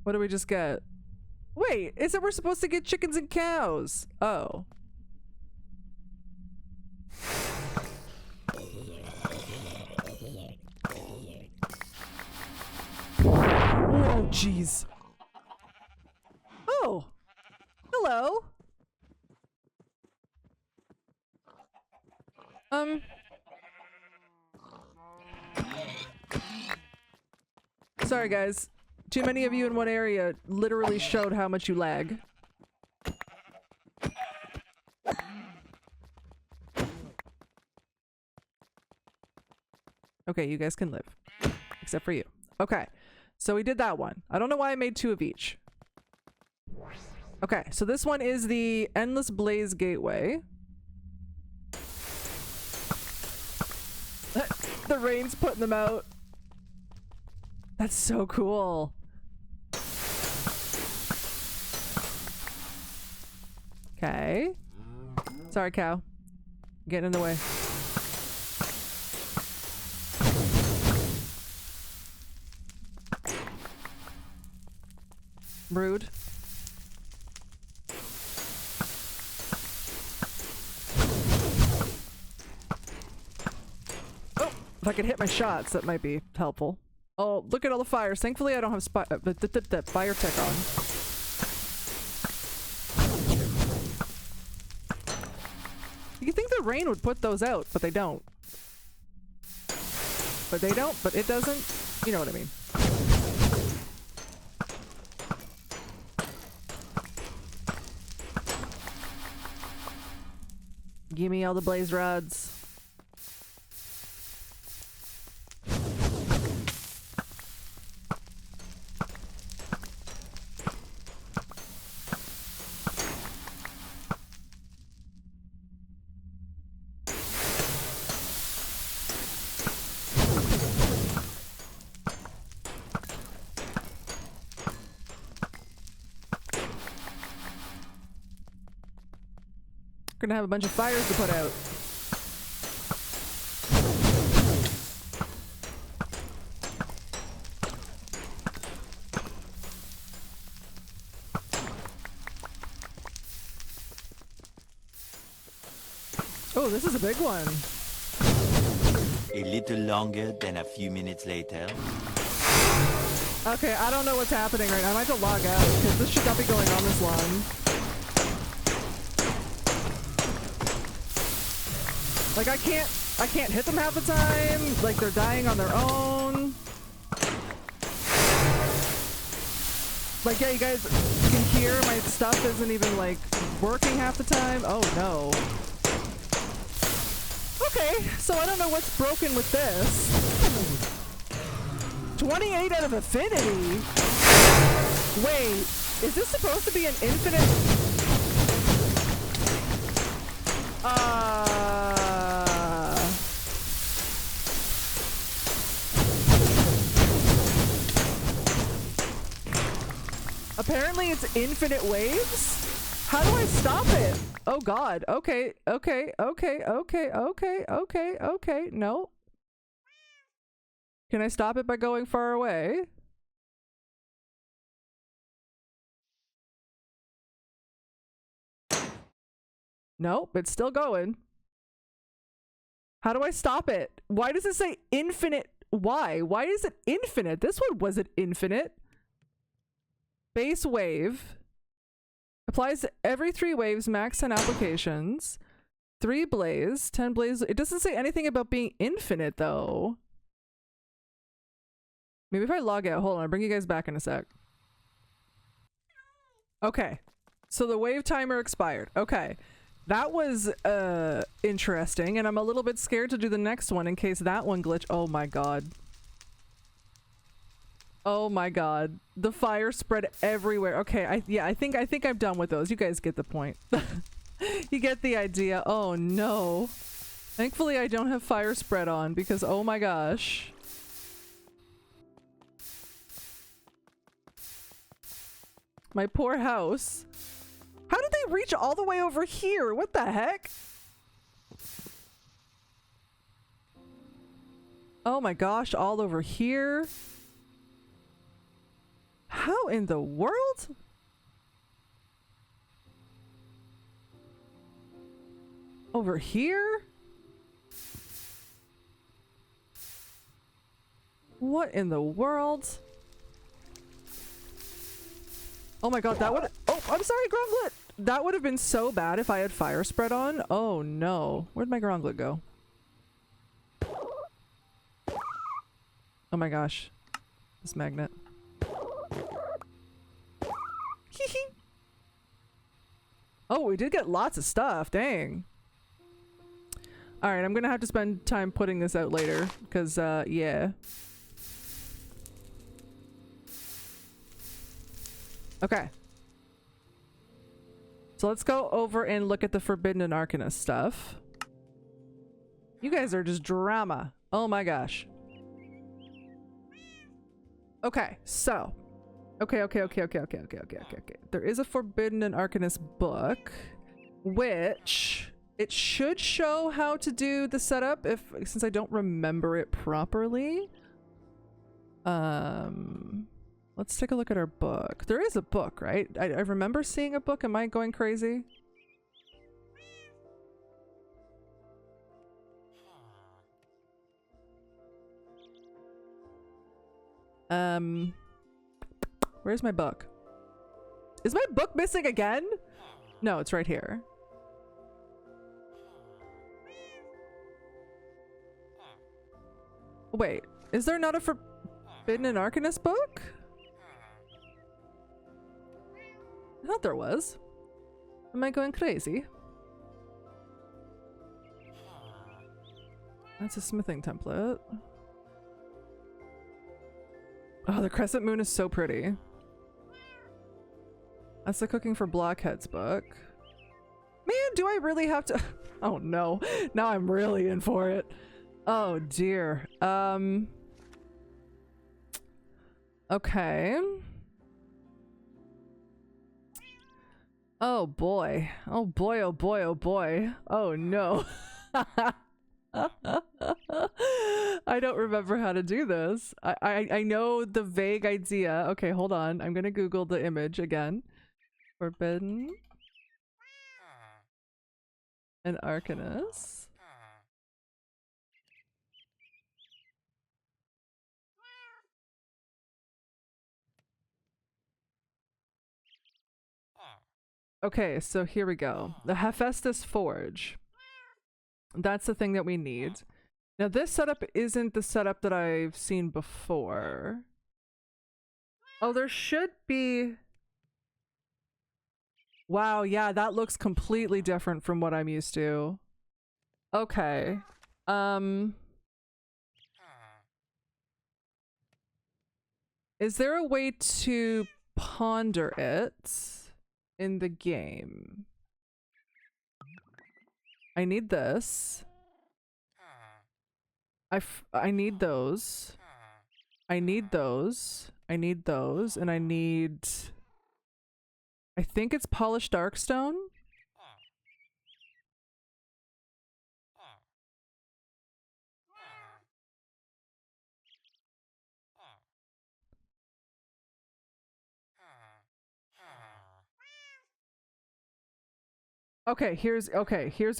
What do we just get? Wait, is it we're supposed to get chickens and cows? Oh. Whoa, jeez. Oh. Hello. Sorry guys. Too many of you in one area literally showed how much you lag. Okay, you guys can live. Except for you. Okay, so we did that one. I don't know why I made 2 of each. Okay, so this one is the Endless Blaze Gateway. The rain's putting them out. That's so cool. Okay. Sorry, cow. Getting in the way. Rude. Oh, if I could hit my shots, that might be helpful. Oh, look at all the fires. Thankfully, I don't have fire tech on. You think the rain would put those out, but they don't. But they don't, but it doesn't. You know what I mean. Give me all the blaze rods. Gonna have a bunch of fires to put out. Oh, this is a big one. A little longer than a few minutes later. Okay, I don't know what's happening right now. I might have to log out because this should not be going on this long. Like, I can't hit them half the time. Like, they're dying on their own. Like, yeah, you guys can hear my stuff isn't even, like, working half the time. Oh, no. Okay, so I don't know what's broken with this. 28 out of affinity? Wait, is this supposed to be an infinite? Apparently it's infinite waves? How do I stop it? Oh god. Okay. No. Can I stop it by going far away? Nope, it's still going. How do I stop it? Why does it say infinite? Why? Why is it infinite? This one wasn't infinite. Base wave. Applies to every 3 waves, max 10 applications. 3 blaze, 10 blaze. It doesn't say anything about being infinite though. Maybe if I log out, hold on, I'll bring you guys back in a sec. Okay, so the wave timer expired. Okay, that was interesting, and I'm a little bit scared to do the next one in case that one glitch. Oh my god. Oh my god. The fire spread everywhere. Okay, I think I'm done with those. You guys get the point. You get the idea. Oh no. Thankfully I don't have fire spread on because oh my gosh. My poor house. How did they reach all the way over here? What the heck? Oh my gosh, all over here. How in the world? Over here? What in the world? Oh my god, that would— oh, I'm sorry, Gronglet! That would have been so bad if I had fire spread on. Oh no. Where'd my Gronglet go? Oh my gosh. This magnet. Oh, we did get lots of stuff. Dang. Alright, I'm gonna have to spend time putting this out later. Because, yeah. Okay. So let's go over and look at the Forbidden and Arcanus stuff. You guys are just drama. Oh my gosh. Okay, so. Okay. There is a Forbidden and Arcanus book, which it should show how to do the setup since I don't remember it properly. Let's take a look at our book. There is a book, right? I remember seeing a book. Am I going crazy? Where's my book? Is my book missing again? No, it's right here. Wait, is there not a Forbidden and Arcanus book? I thought there was. Am I going crazy? That's a smithing template. Oh, the crescent moon is so pretty. That's the cooking for blockheads book. Man, do I really have to— oh no, now I'm really in for it. Oh dear. Okay. Oh boy. Oh boy, oh boy, oh boy. Oh no. I don't remember how to do this. I know the vague idea. Okay, hold on. I'm gonna Google the image again. Forbidden and Arcanus. Okay, so here we go. The Hephestus Forge. That's the thing that we need. Now this setup isn't the setup that I've seen before. Oh, there should be— wow, yeah, that looks completely different from what I'm used to. Okay. Is there a way to ponder it in the game? I need this. I need those. I need those. I need those. And I need... I think it's polished darkstone. Okay, here's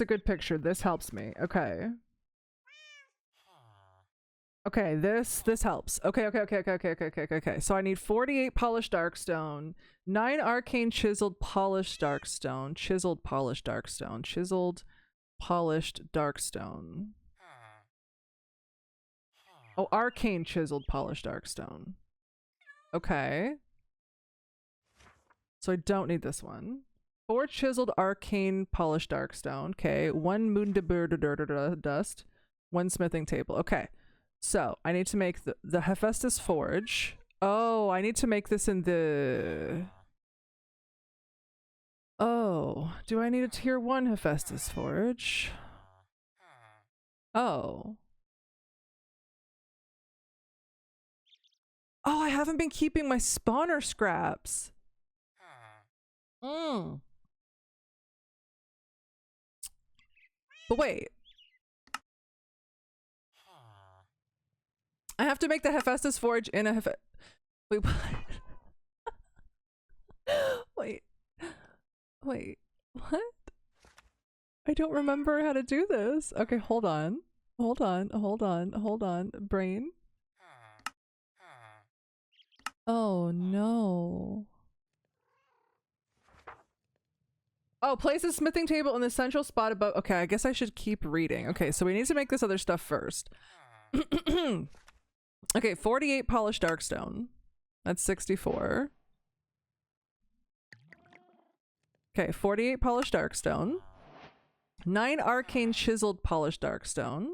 a good picture. This helps me. Okay. Okay, this helps. Okay. So I need 48 polished darkstone, 9 arcane chiseled polished darkstone, chiseled polished darkstone, chiseled polished darkstone. Oh, arcane chiseled polished darkstone. Okay. So I don't need this one. 4 chiseled arcane polished darkstone. Okay. 1 moon dust. 1 smithing table. Okay. So I need to make the Hephestus forge. Oh, I need to make this in the... Oh, do I need a tier 1 Hephestus forge? Oh. Oh, I haven't been keeping my spawner scraps. But wait. I have to make the Hephestus forge in a Wait, what? Wait, what? I don't remember how to do this. Okay, hold on. Brain. Oh no. Oh, place a smithing table in the central spot above. Okay, I guess I should keep reading. Okay, so we need to make this other stuff first. Okay, 48 polished darkstone. That's 64. Okay, 48 polished darkstone. 9 arcane chiseled polished darkstone.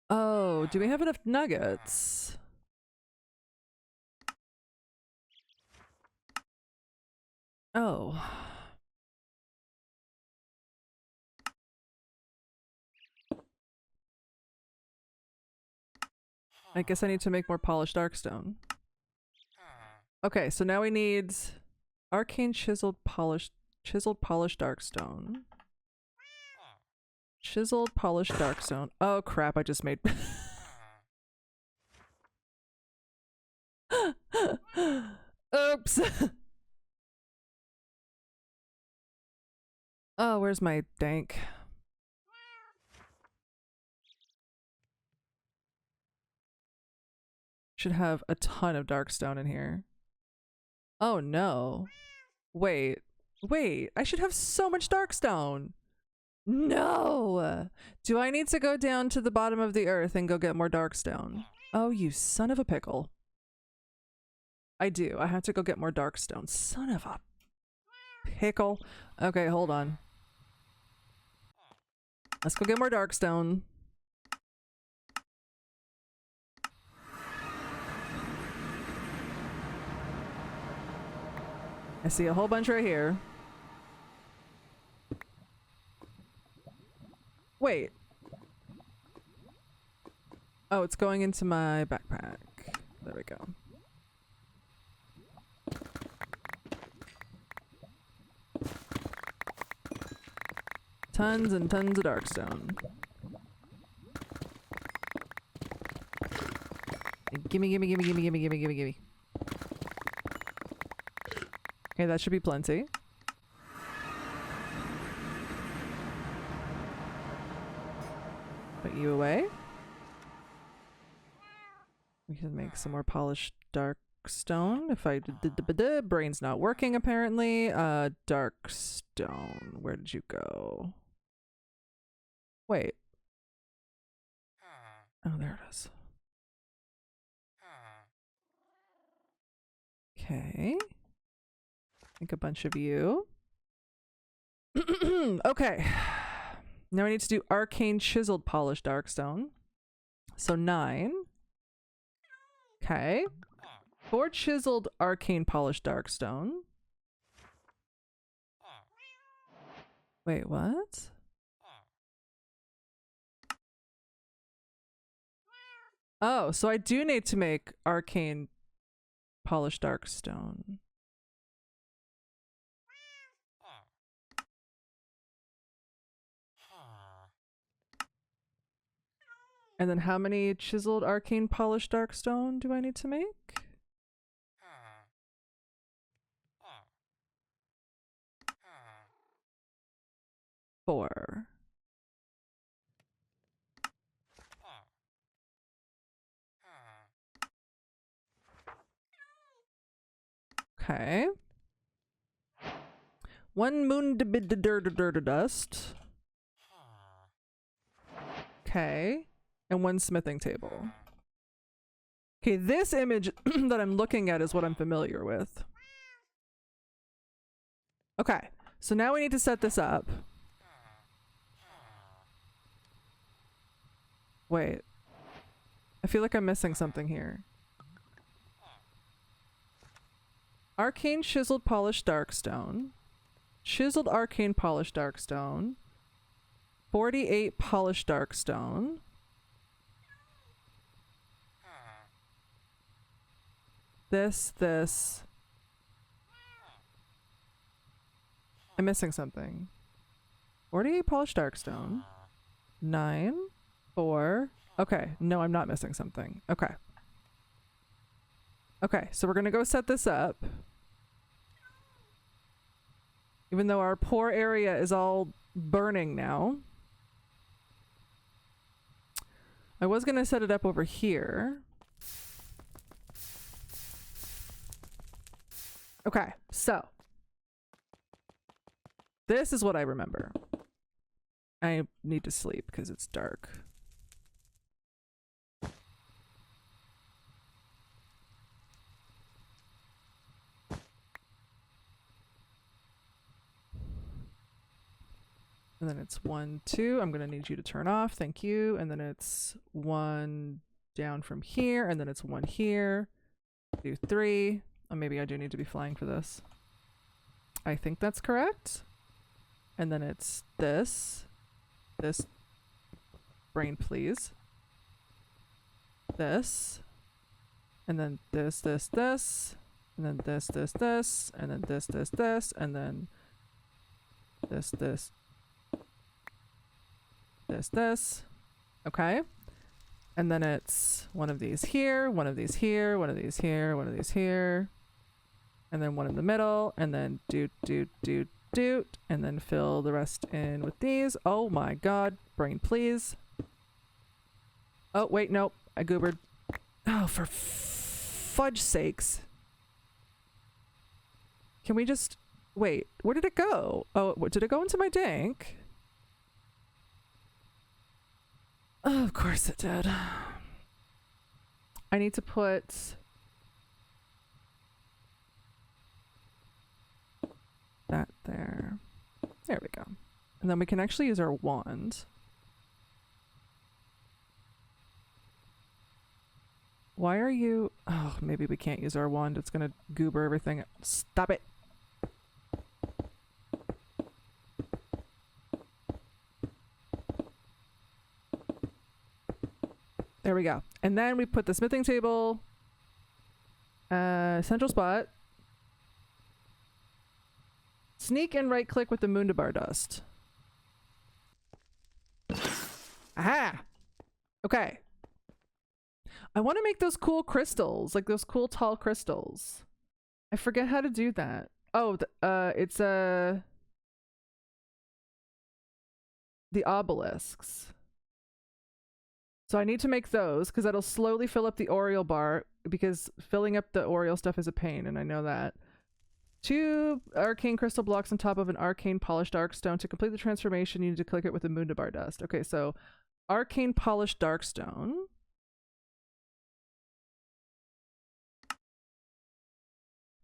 Oh, do we have enough nuggets? Oh. I guess I need to make more polished darkstone. Okay, so now we need arcane chiseled polished darkstone. Chiseled polished darkstone. Oh crap, I just made Oops. Oh, where's my dank? Should have a ton of darkstone in here. Oh no. Wait, I should have so much darkstone. No! Do I need to go down to the bottom of the earth and go get more darkstone? Oh, you son of a pickle. I do. I have to go get more darkstone. Son of a pickle. Okay, hold on. Let's go get more darkstone. I see a whole bunch right here. Wait. Oh, it's going into my backpack. There we go. Tons and tons of darkstone. Gimme. Okay, that should be plenty. Put you away. We can make some more polished darkstone. If I did brain's not working apparently. Darkstone. Where did you go? Wait. Oh, there it is. Okay. I think a bunch of you. Okay. Now I need to do arcane chiseled polished darkstone. So 9. Okay. 4 chiseled arcane polished darkstone. Wait, what? Oh, so I do need to make arcane polished darkstone. And then how many chiseled arcane polished darkstone do I need to make? 4. Okay. 1 moon dust. Okay. And 1 smithing table. Okay, this image that I'm looking at is what I'm familiar with. Okay, so now we need to set this up. Wait. I feel like I'm missing something here. Arcane chiseled polished darkstone. Chiseled arcane polished darkstone. 48 polished darkstone. This. I'm missing something. 48 polished darkstone. 9, 4. Okay, no, I'm not missing something. Okay. Okay, so we're gonna go set this up. Even though our poor area is all burning now. I was gonna set it up over here. Okay, so this is what I remember. I need to sleep because it's dark. And then it's 1, 2. I'm gonna need you to turn off. Thank you. And then it's 1 down from here, and then it's 1 here. Do 3. Oh, maybe I do need to be flying for this. I think that's correct. And then it's this. This. Brain, please. This. And then this. And then this. And then this. And then this. Okay. And then it's one of these here, one of these here, one of these here, one of these here. And then one in the middle, and then doot, and then fill the rest in with these. Oh my god. Brain, please. Oh, wait, nope. I goobered. Oh, for fudge sakes. Can we just... Wait, where did it go? Oh, did it go into my dank? Oh, of course it did. I need to put... that there. There we go. And then we can actually use our wand. Why are you... Oh, maybe we can't use our wand. It's gonna goober everything. Stop it! There we go. And then we put the smithing table... central spot. Sneak and right click with the Moondabar dust. Aha! Okay. I want to make those cool crystals, like those cool tall crystals. I forget how to do that. Oh, it's the obelisks. So I need to make those because that'll slowly fill up the Oriole bar, because filling up the Oriole stuff is a pain, and I know that. 2 arcane crystal blocks on top of an arcane polished darkstone. To complete the transformation, you need to click it with the Moondabar dust. Okay, so arcane polished darkstone.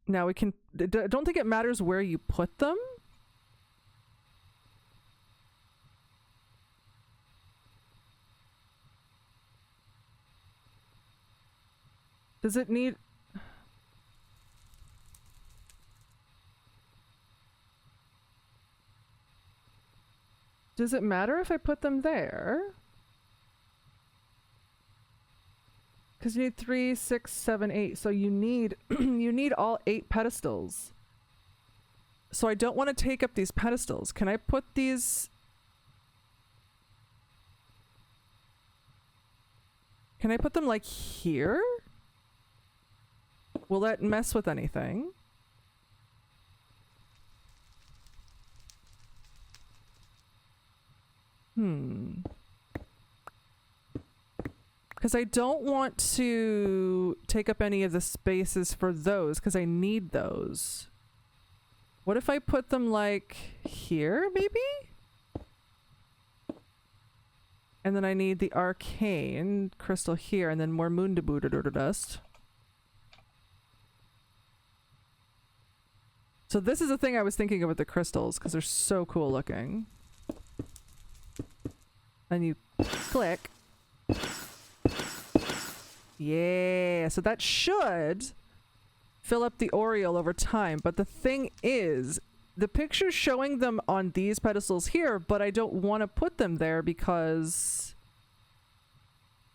Now we can... I don't think it matters where you put them. Does it need... Does it matter if I put them there? Because you need 3, 6, 7, 8. So you need you need all 8 pedestals. So I don't want to take up these pedestals. Can I put these... Can I put them like here? Will that mess with anything? Because I don't want to take up any of the spaces for those, because I need those. What if I put them like here, maybe? And then I need the arcane crystal here, and then more dust. So this is the thing I was thinking of with the crystals, because they're so cool looking. And you click. Yeah, so that should fill up the aureole over time. But the thing is, the picture's showing them on these pedestals here, but I don't want to put them there because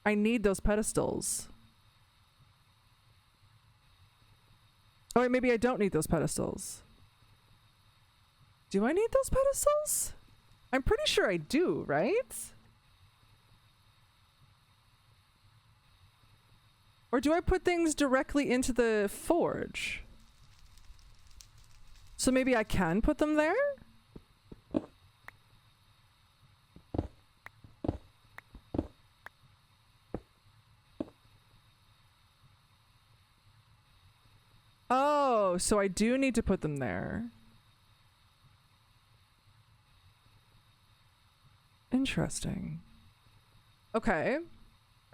I need those pedestals. Oh wait, maybe I don't need those pedestals. Do I need those pedestals? I'm pretty sure I do, right? Or do I put things directly into the forge? So maybe I can put them there? Oh, so I do need to put them there. Interesting. Okay.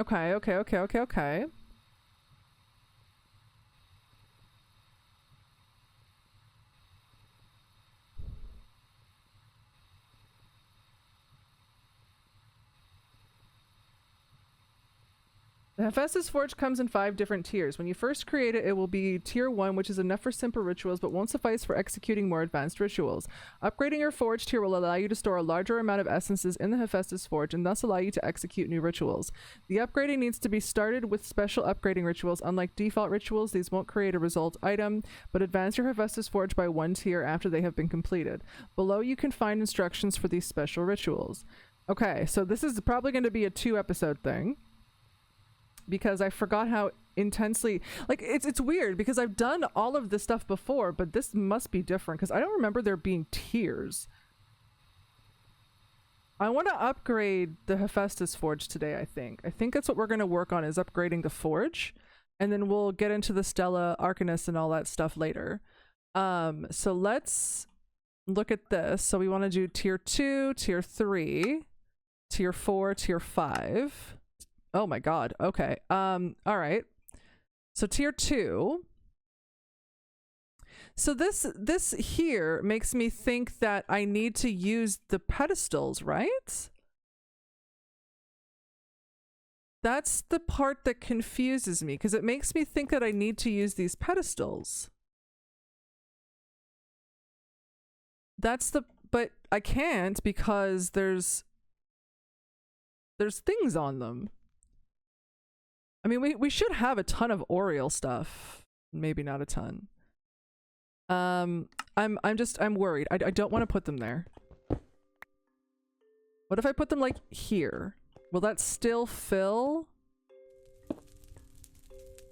Okay. The Hephestus Forge comes in 5 different tiers. When you first create it, it will be tier 1, which is enough for simple rituals, but won't suffice for executing more advanced rituals. Upgrading your forge tier will allow you to store a larger amount of essences in the Hephestus Forge, and thus allow you to execute new rituals. The upgrading needs to be started with special upgrading rituals. Unlike default rituals, these won't create a result item, but advance your Hephestus Forge by 1 tier after they have been completed. Below you can find instructions for these special rituals. Okay, so this is probably going to be a 2-episode thing. Because I forgot how intensely, like, it's weird because I've done all of this stuff before, but this must be different because I don't remember there being tiers. I want to upgrade the Hephestus Forge today, I think. I think that's what we're going to work on, is upgrading the forge, and then we'll get into the Stella Arcanus and all that stuff later. So let's look at this. So we want to do tier 2, tier 3, tier 4, tier 5. Oh my god. Okay. All right. So tier 2. So this here makes me think that I need to use the pedestals, right? That's the part that confuses me, because it makes me think that I need to use these pedestals. But I can't because there's things on them. I mean, we should have a ton of aureole stuff. Maybe not a ton. I'm worried. I don't want to put them there. What if I put them like here? Will that still fill?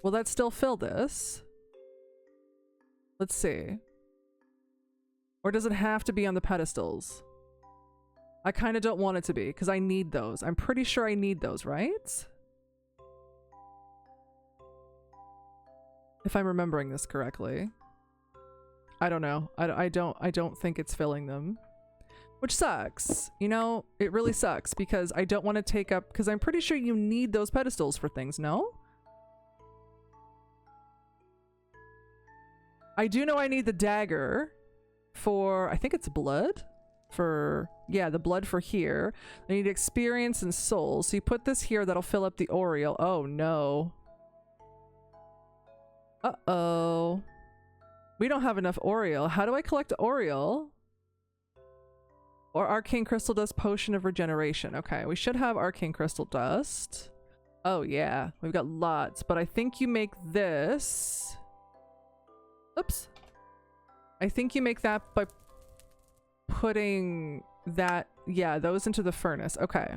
Will that still fill this? Let's see. Or does it have to be on the pedestals? I kind of don't want it to be because I need those. I'm pretty sure I need those, right? If I'm remembering this correctly. I don't know. I don't think it's filling them. Which sucks. You know, it really sucks because I don't want to take up, because I'm pretty sure you need those pedestals for things, no? I do know I need the dagger for, I think it's blood? For, yeah, the blood for here. I need experience and soul. So you put this here, that'll fill up the aureole. Oh no. Uh-oh. We don't have enough Oriole. How do I collect Oriole? Or Arcane Crystal Dust Potion of Regeneration. Okay, we should have Arcane Crystal Dust. Oh yeah, we've got lots, but I think you make this... Oops. I think you make that by putting that... Yeah, those into the furnace. Okay.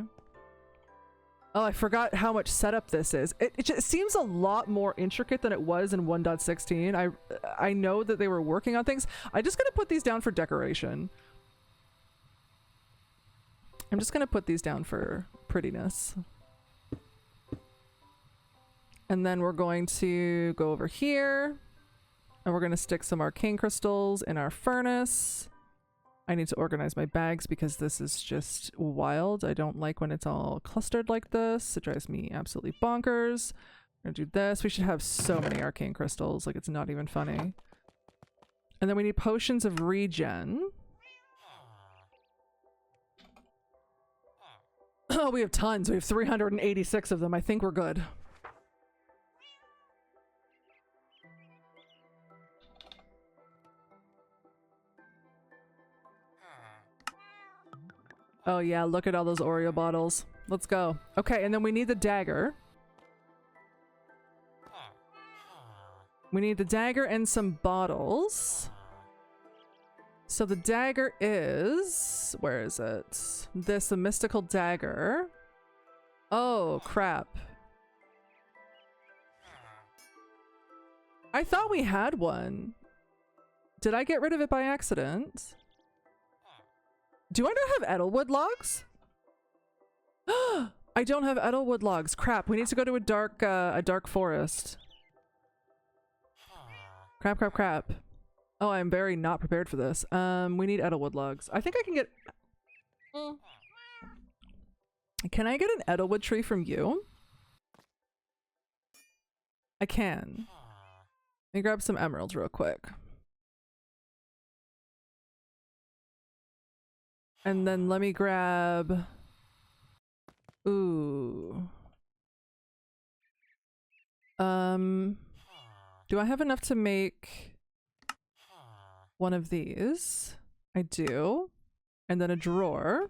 Oh, I forgot how much setup this is. It just seems a lot more intricate than it was in 1.16. I know that they were working on things. I'm just gonna put these down for decoration. I'm just gonna put these down for prettiness. And then we're going to go over here and we're gonna stick some arcane crystals in our furnace. I need to organize my bags because this is just wild. I don't like when it's all clustered like this. It drives me absolutely bonkers. I'm gonna do this. We should have so many arcane crystals, like it's not even funny. And then we need potions of regen. Oh, we have tons. We have 386 of them. I think we're good. Oh yeah, look at all those Oreo bottles. Let's go. Okay, and then we need the dagger. We need the dagger and some bottles. So the dagger is... Where is it? This, a mystical dagger. Oh, crap. I thought we had one. Did I get rid of it by accident? Do I not have Edelwood logs? I don't have Edelwood logs. Crap, we need to go to a dark forest. Crap, crap, crap. Oh, I'm very not prepared for this. We need Edelwood logs. I think I can get... Can I get an Edelwood tree from you? I can. Let me grab some emeralds real quick. And then let me grab... Ooh. Do I have enough to make one of these? I do. And then a drawer.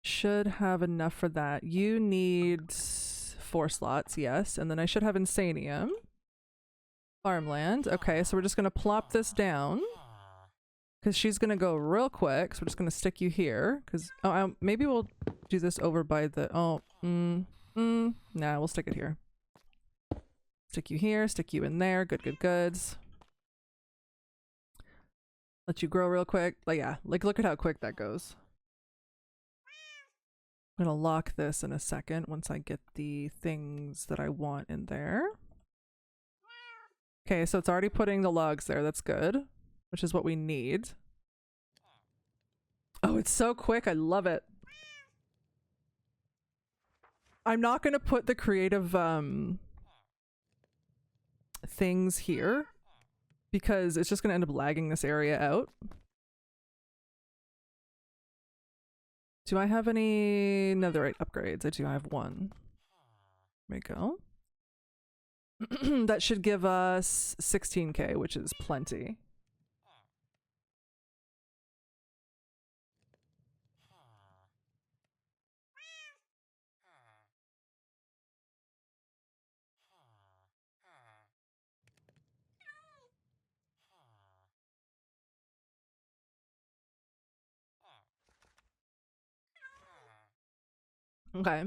Should have enough for that. You need 4 slots, yes. And then I should have Insanium. Farmland. Okay, so we're just gonna plop this down. Because she's gonna go real quick, so we're just gonna stick you here. Because maybe we'll do this over by the... Nah, we'll stick it here. Stick you here, stick you in there. Good, good, good. Let you grow real quick. Like, yeah, like look at how quick that goes. I'm gonna lock this in a second once I get the things that I want in there. Okay, so it's already putting the logs there. That's good, which is what we need. Oh, it's so quick. I love it. I'm not gonna put the creative things here because it's just gonna end up lagging this area out. Do I have any netherite upgrades? I do have one. There we go. That should give us 16k, which is plenty. Okay,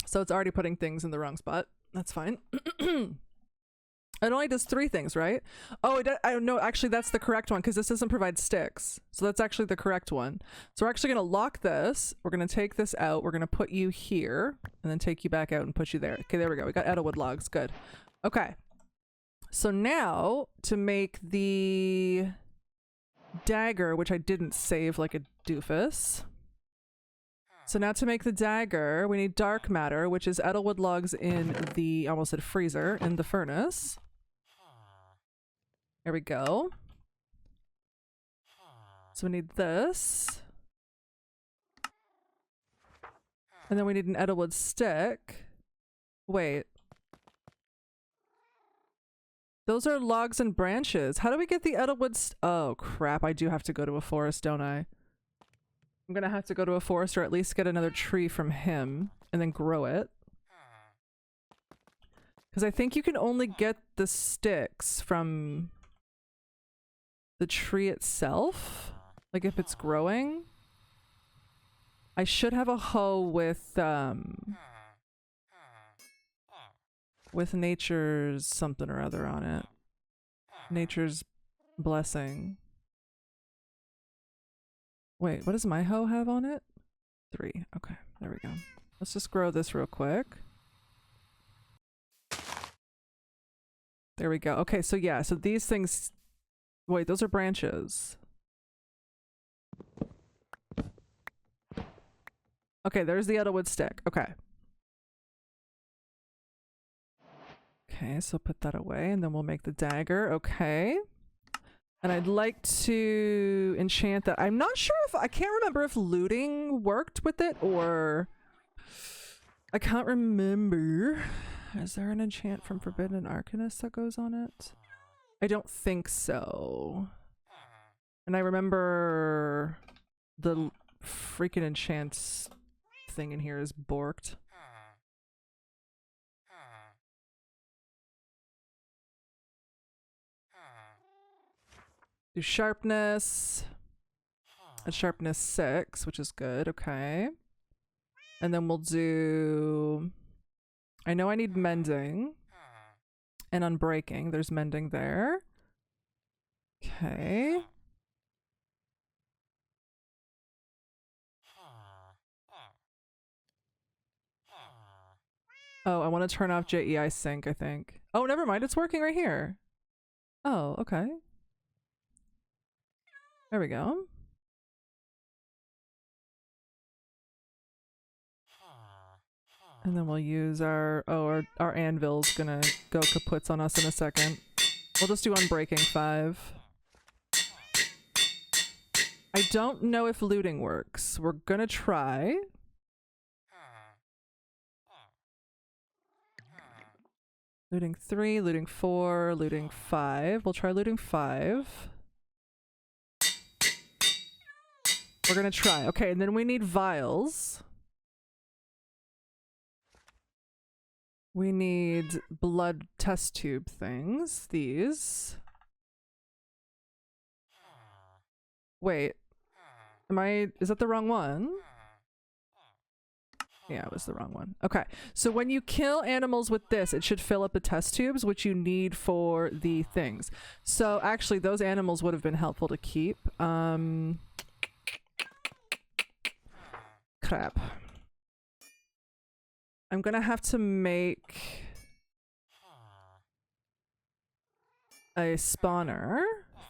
so it's already putting things in the wrong spot. That's fine. It only does 3 things, right? Oh, I no, actually that's the correct one because this doesn't provide sticks. So that's actually the correct one. So we're actually going to lock this. We're going to take this out. We're going to put you here and then take you back out and put you there. Okay, there we go. We got Edelwood logs. Good. Okay. So now to make the dagger, which I didn't save like a doofus. So now to make the dagger, we need dark matter, which is Edelwood logs in the, I almost said freezer, in the furnace. There we go. So we need this. And then we need an Edelwood stick. Wait. Those are logs and branches. How do we get the Edelwood oh crap, I do have to go to a forest, don't I? I'm gonna have to go to a forest or at least get another tree from him and then grow it. Because I think you can only get the sticks from the tree itself. Like if it's growing. I should have a hoe with nature's something or other on it. Nature's blessing. Wait, what does my hoe have on it? 3. Okay, there we go. Let's just grow this real quick. There we go. Okay, so yeah, so these things... Wait, those are branches. Okay, there's the Edelwood stick. Okay. Okay, so put that away and then we'll make the dagger. Okay. And I'd like to enchant that. I'm not sure if... I can't remember if looting worked with it or... I can't remember. Is there an enchant from Forbidden and Arcanus that goes on it? I don't think so. And I remember the freaking enchant thing in here is borked. Do sharpness. And sharpness 6, which is good. Okay. And then we'll do... I know I need mending. And unbreaking. There's mending there. Okay. Oh, I want to turn off JEI sync, I think. Oh, never mind. It's working right here. Oh, okay. There we go. And then we'll use our... Oh, our anvil's gonna go kaputs on us in a second. We'll just do unbreaking 5. I don't know if looting works. We're gonna try. Looting 3, looting 4, looting 5. We'll try looting 5. We're gonna try. Okay, and then we need vials. We need blood test tube things. These. Wait. Is that the wrong one? Yeah, it was the wrong one. Okay, so when you kill animals with this, it should fill up the test tubes, which you need for the things. So actually, those animals would have been helpful to keep. Crap. I'm gonna have to make a spawner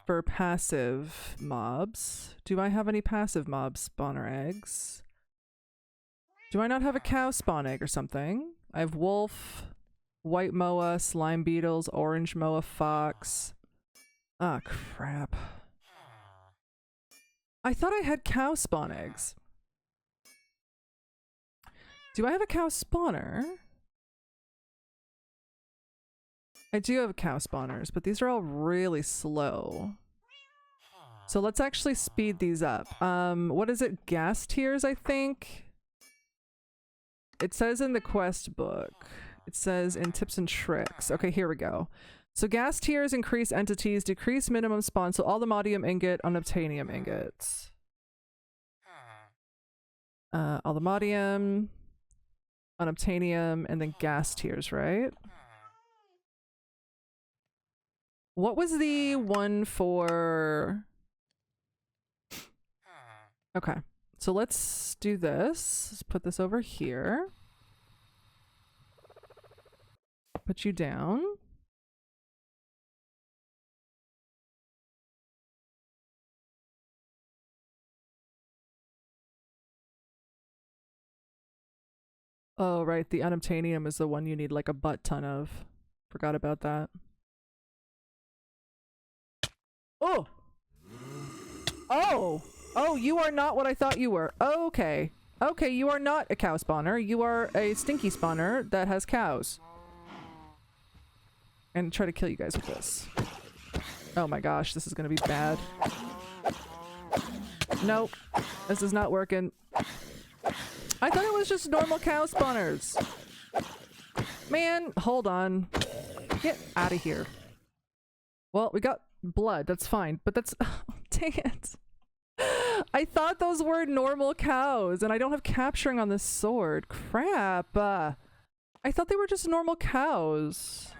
for passive mobs. Do I have any passive mob spawner eggs? Do I not have a cow spawn egg or something? I have wolf, white moa, slime beetles, orange moa, fox. Ah, crap. I thought I had cow spawn eggs. Do I have a cow spawner? I do have cow spawners, but these are all really slow. So let's actually speed these up. What is it? Gas tiers, I think? It says in the quest book. It says in tips and tricks. Okay, here we go. So gas tiers increase entities, decrease minimum spawn, so all the modium ingot, unobtainium ingots. All the modium, unobtainium, and then gas tiers, right? What was the one for... Okay. So let's do this. Let's put this over here. Put you down. Oh, right. The unobtainium is the one you need like a butt ton of. Forgot about that. Oh! Oh! Oh, you are not what I thought you were. Okay. Okay, you are not a cow spawner. You are a stinky spawner that has cows. and try to kill you guys with this. Oh my gosh, this is gonna be bad. Nope, this is not working. I thought it was just normal cow spawners. Man, hold on. Get out of here. Well, we got blood, that's fine, but that's... Oh, dang it. I thought those were normal cows, and I don't have capturing on this sword. Crap. I thought they were just normal cows.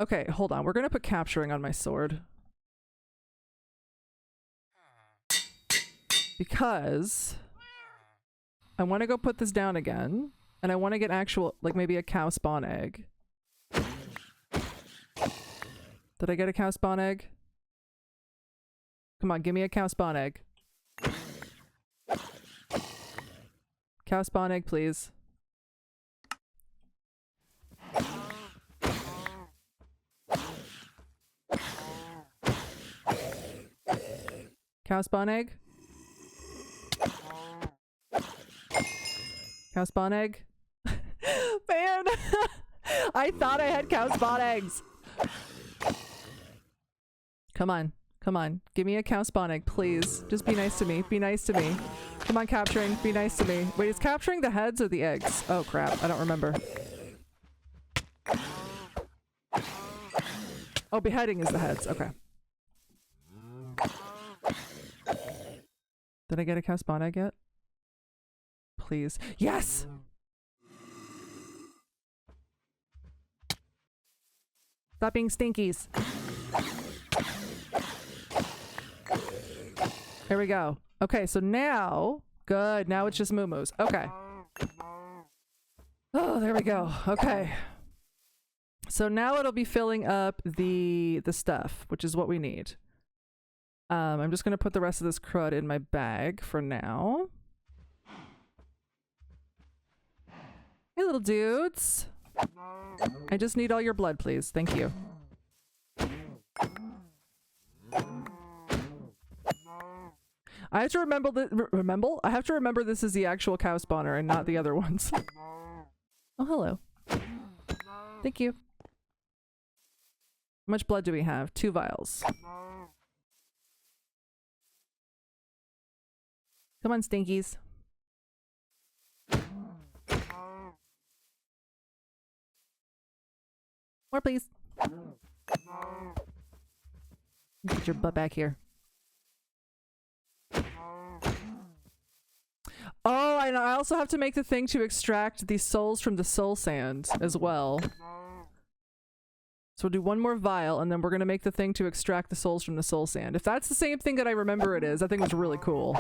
Okay, hold on. We're gonna put capturing on my sword. Because I want to go put this down again, and I want to get actual, like maybe a cow spawn egg. Did I get a cow spawn egg? Come on, give me a cow spawn egg. Cow spawn egg, please. Cow spawn egg? Cow spawn egg? Man! I thought I had cow spawn eggs! Come on. Come on. Give me a cow spawn egg, please. Just be nice to me. Be nice to me. Come on, capturing. Be nice to me. Wait, is capturing the heads or the eggs? Oh crap, I don't remember. Oh, beheading is the heads. Okay. Did I get a cow spawn egg yet? Please. Yes! Stop being stinkies. There we go. Okay, so now... Good, now it's just moo-moos. Okay. Oh, there we go. Okay. So now it'll be filling up the stuff, which is what we need. I'm just gonna put the rest of this crud in my bag for now. Hey, little dudes. I just need all your blood, please. Thank you. I have to remember I have to remember this is the actual cow spawner and not the other ones. Oh, hello. Thank you. How much blood do we have? 2 vials. Come on, stinkies. More, please. Get your butt back here. Oh, and I also have to make the thing to extract the souls from the soul sand as well. So we'll do 1 more vial, and then we're gonna make the thing to extract the souls from the soul sand. If that's the same thing that I remember it is, I think it's really cool.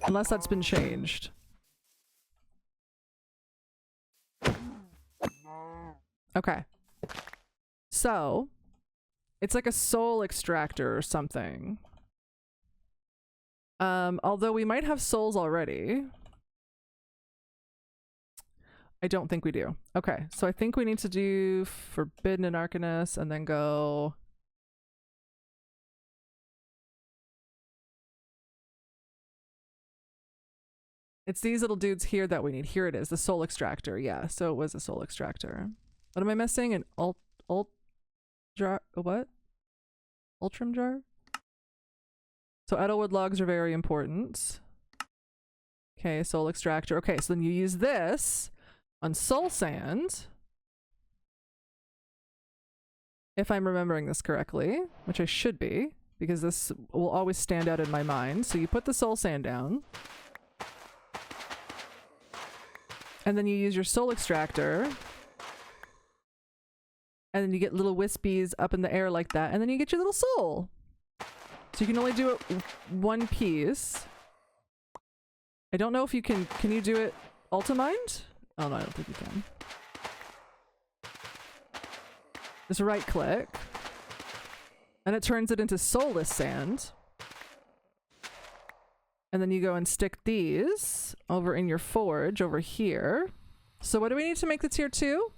Unless that's been changed. Okay. So, it's like a soul extractor or something. Although we might have souls already. I don't think we do. Okay, so I think we need to do Forbidden and Arcanus and then go... It's these little dudes here that we need. Here it is, the soul extractor. Yeah, so it was a soul extractor. What am I missing? An jar? What? Ultram jar? So Edelwood logs are very important. Okay, soul extractor. Okay, so then you use this on soul sand. If I'm remembering this correctly, which I should be, because this will always stand out in my mind. So you put the soul sand down. And then you use your soul extractor. And then you get little wispies up in the air like that. And then you get your little soul. So you can only do it 1 piece. I don't know if you can you do it ultimind? Oh no, I don't think you can. Just right click. And it turns it into soulless sand. And then you go and stick these over in your forge over here. So what do we need to make the tier 2?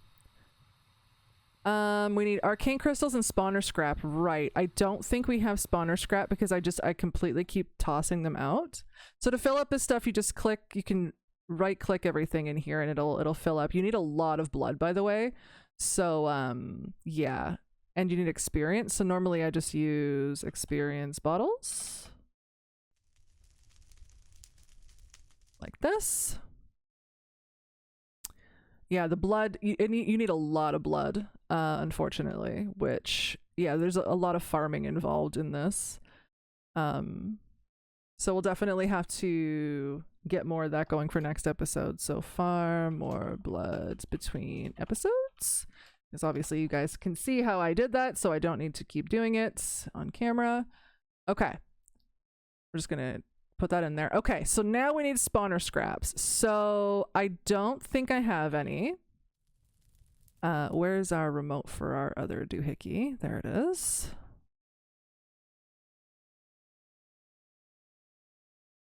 We need arcane crystals and spawner scrap. Right. I don't think we have spawner scrap because I completely keep tossing them out. So to fill up this stuff, you just click, you can right click everything in here and it'll fill up. You need a lot of blood, by the way. So, yeah. And you need experience. So normally I just use experience bottles. Like this. Yeah, the blood, you need a lot of blood, unfortunately, which, yeah, there's a lot of farming involved in this. So we'll definitely have to get more of that going for next episode. So farm more blood between episodes. Because obviously you guys can see how I did that, so I don't need to keep doing it on camera. Okay. We're just going to put that in there. Okay, so now we need spawner scraps. So I don't think I have any. Where's our remote for our other doohickey? There it is.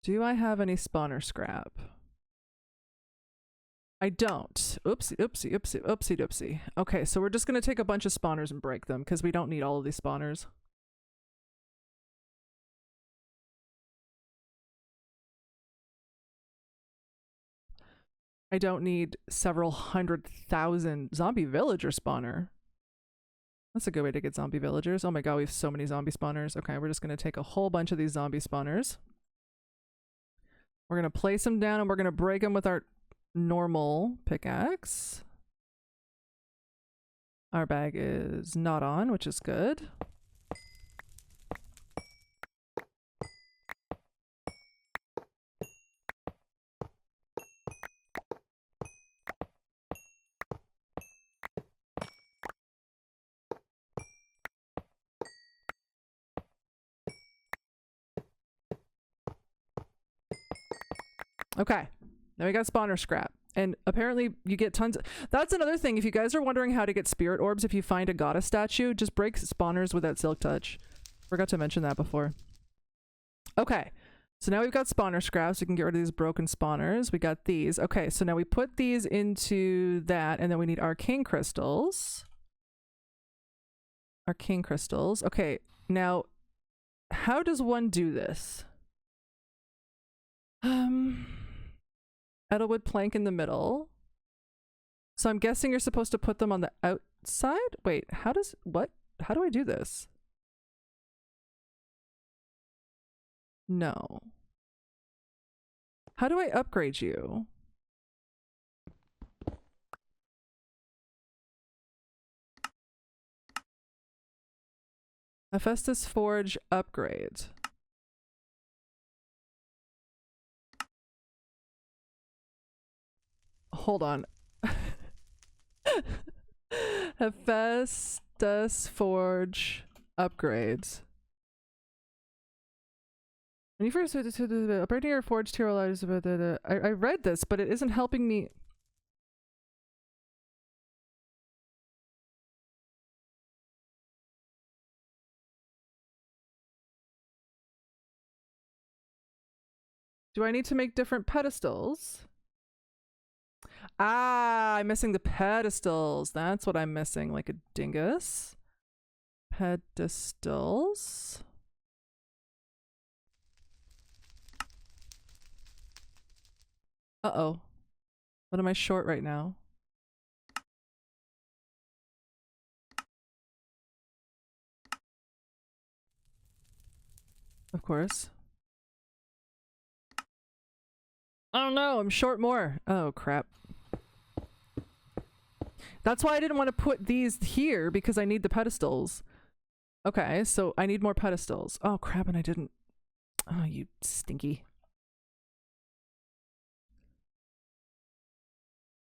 Do I have any spawner scrap? I don't. Oopsie, oopsie, oopsie, oopsie, doopsie. Okay, so we're just going to take a bunch of spawners and break them because we don't need all of these spawners. I don't need several 100,000 zombie villager spawner. That's a good way to get zombie villagers. Oh my god, we have so many zombie spawners. Okay, we're just going to take a whole bunch of these zombie spawners. We're going to place them down and we're going to break them with our normal pickaxe. Our bag is not on, which is good. Okay, now we got spawner scrap. And apparently you get tons of... That's another thing. If you guys are wondering how to get spirit orbs, if you find a goddess statue, just break spawners with that silk touch. Forgot to mention that before. Okay, so now we've got spawner scraps. We can get rid of these broken spawners. We got these. Okay, so now we put these into that, and then we need arcane crystals. Arcane crystals. Okay, now how does one do this? Edelwood plank in the middle. So I'm guessing you're supposed to put them on the outside? Wait, how does... What? How do I do this? No. How do I upgrade you? Hephestus Forge upgrade. Hold on. Hephestus Forge upgrades. When you first upgrading your forge tier allows I read this, but it isn't helping me. Do I need to make different pedestals? Ah, I'm missing the pedestals. That's what I'm missing, like a dingus. Pedestals. Uh-oh. What am I short right now? Of course. Oh no, I'm short more. Oh crap. That's why I didn't want to put these here, because I need the pedestals. Okay, so I need more pedestals. Oh crap, and I didn't. Oh, you stinky.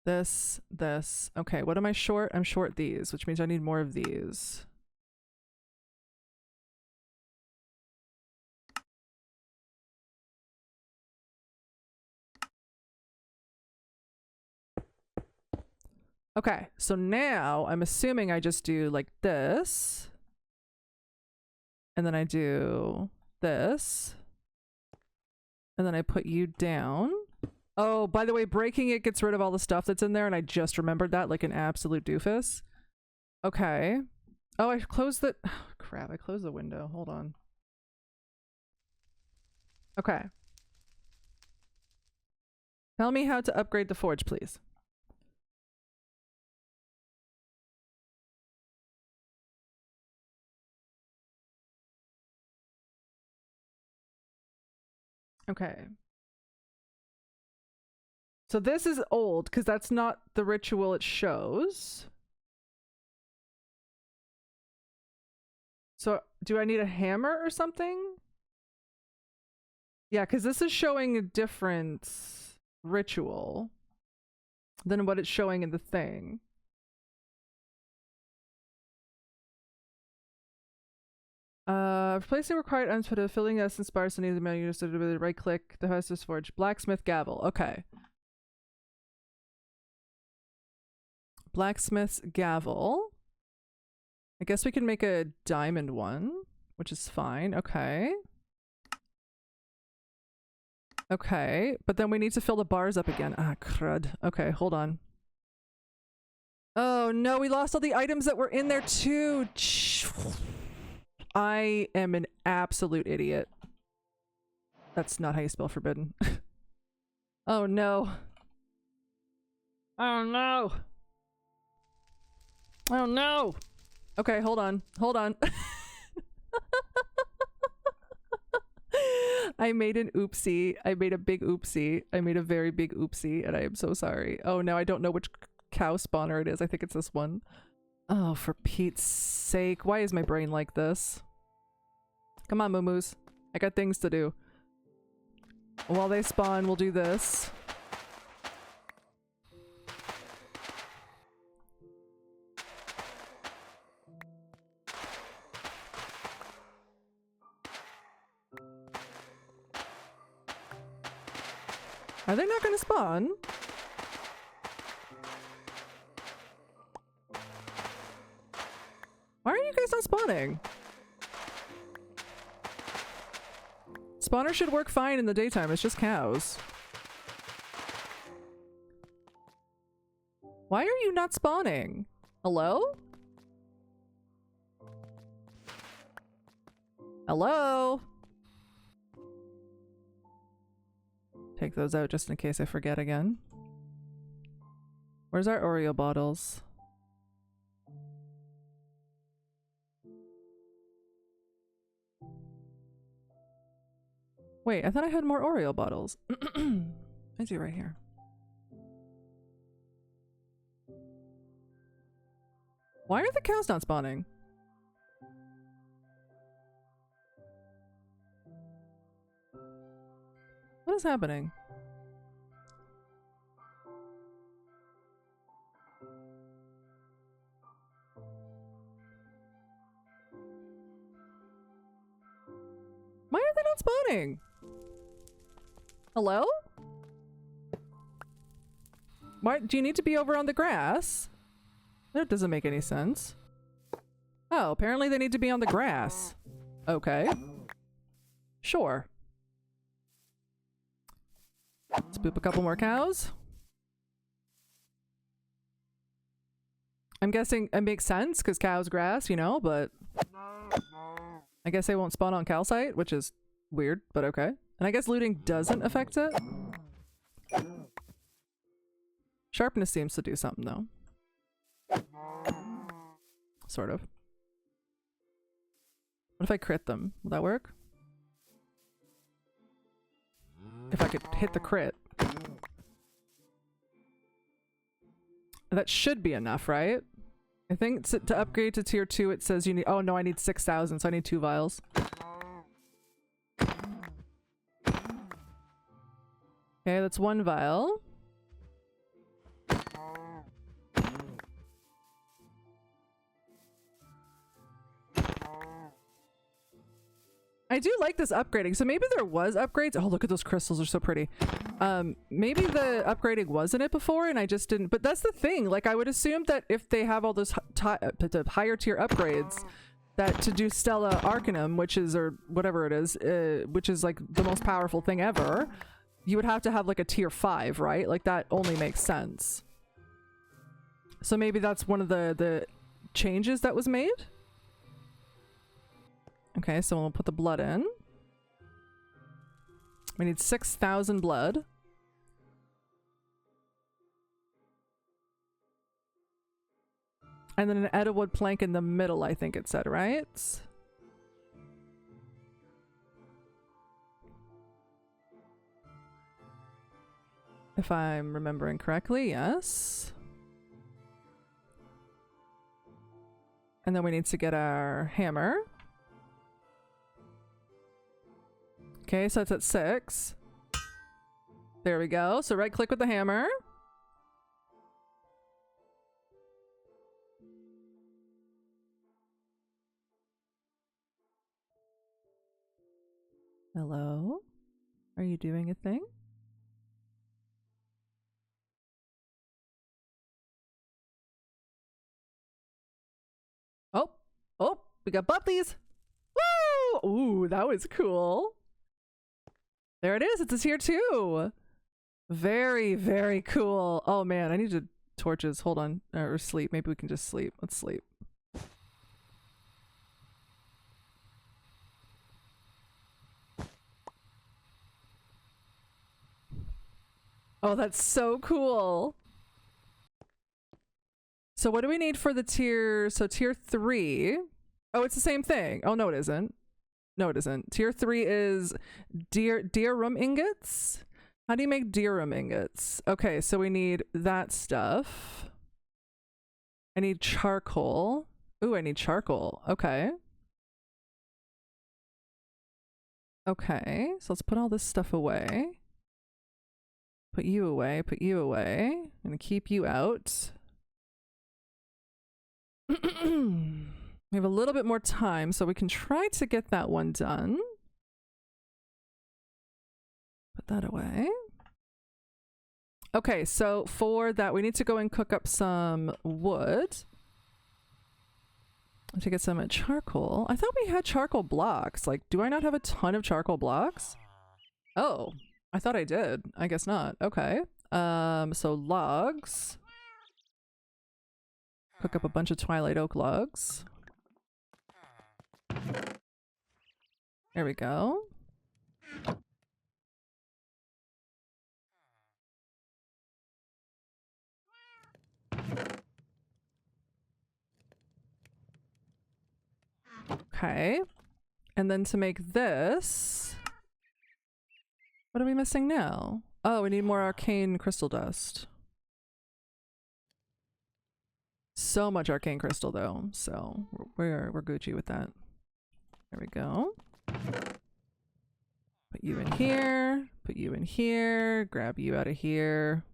This. Okay, what am I short? I'm short these, which means I need more of these. Okay, so now I'm assuming I just do like this. And then I do this. And then I put you down. Oh, by the way, breaking it gets rid of all the stuff that's in there, and I just remembered that like an absolute doofus. Okay. Oh, I closed the... Oh, crap, I closed the window. Hold on. Okay. Tell me how to upgrade the forge, please. Okay. So this is old because that's not the ritual it shows. So do I need a hammer or something? Yeah, because this is showing a different ritual than what it's showing in the thing. Replacing required items for filling essence bars and the menu used to right click the Hephestus forge. Blacksmith gavel. Okay. Blacksmith's gavel. I guess we can make a diamond one, which is fine. Okay. Okay, but then we need to fill the bars up again. Ah, crud. Okay, hold on. Oh no, we lost all the items that were in there too. I am an absolute idiot. That's not how you spell forbidden. Oh no. Oh no. Oh no. Okay, hold on. Hold on. I made an oopsie. I made a big oopsie. I made a very big oopsie, and I am so sorry. Oh no, I don't know which cow spawner it is. I think it's this one. Oh, for Pete's sake. Why is my brain like this? Come on, moo-moos. I got things to do. While they spawn, we'll do this. Are they not gonna spawn? Why are you guys not spawning? Spawners should work fine in the daytime, it's just cows. Why are you not spawning? Hello? Hello? Take those out just in case I forget again. Where's our Oreo bottles? Wait, I thought I had more Oreo bottles. I do right here. Why are the cows not spawning? What is happening? Why are they not spawning? Hello? Why do you need to be over on the grass? That doesn't make any sense. Oh, apparently they need to be on the grass. Okay. Sure. Let's boop a couple more cows. I'm guessing it makes sense because cows grass, you know, but I guess they won't spawn on calcite, which is weird, but okay. And I guess looting doesn't affect it. Sharpness seems to do something though. Sort of. What if I crit them? Will that work? If I could hit the crit. That should be enough, right? I think to upgrade to tier 2 it says you need— oh no, I need 6,000, so I need 2 vials. Okay, that's 1 vial. I do like this upgrading. So maybe there was upgrades. Oh, look at those crystals, they're so pretty. Maybe the upgrading was in it before and I just didn't. But that's the thing. Like I would assume that if they have all those higher tier upgrades, that to do Stella Arcanum, which is, or whatever it is, which is like the most powerful thing ever, you would have to have like a tier 5, right? Like that only makes sense. So maybe that's one of the changes that was made. Okay, so we'll put the blood in. We need 6,000 blood. And then an Edelwood plank in the middle, I think it said, right? If I'm remembering correctly, yes. And then we need to get our hammer. Okay, so it's at 6. There we go. So right click with the hammer. Hello? Are you doing a thing? Oh, oh, we got buppies. Woo! Ooh, that was cool. There it is. It's a tier 2. Very, very cool. Oh man, I need to torches. Hold on. Or sleep. Maybe we can just sleep. Let's sleep. Oh, that's so cool. So what do we need for the tier? So tier 3. Oh, it's the same thing. Oh, no, it isn't. No, it isn't. Tier 3 is deerum ingots. How do you make deerum ingots? Okay, so we need that stuff. I need charcoal. Ooh, I need charcoal. Okay. Okay, so let's put all this stuff away. Put you away, put you away. I'm gonna keep you out. We have a little bit more time, so we can try to get that one done. Put that away. Okay, so for that, we need to go and cook up some wood. To get some charcoal. I thought we had charcoal blocks. Like, do I not have a ton of charcoal blocks? Oh, I thought I did. I guess not. Okay. So logs. Cook up a bunch of Twilight Oak logs. There we go. Okay. And then to make this, what are we missing now? Oh, we need more arcane crystal dust. So much arcane crystal though, so we're Gucci with that. There we go. Put you in here, put you in here, grab you out of here.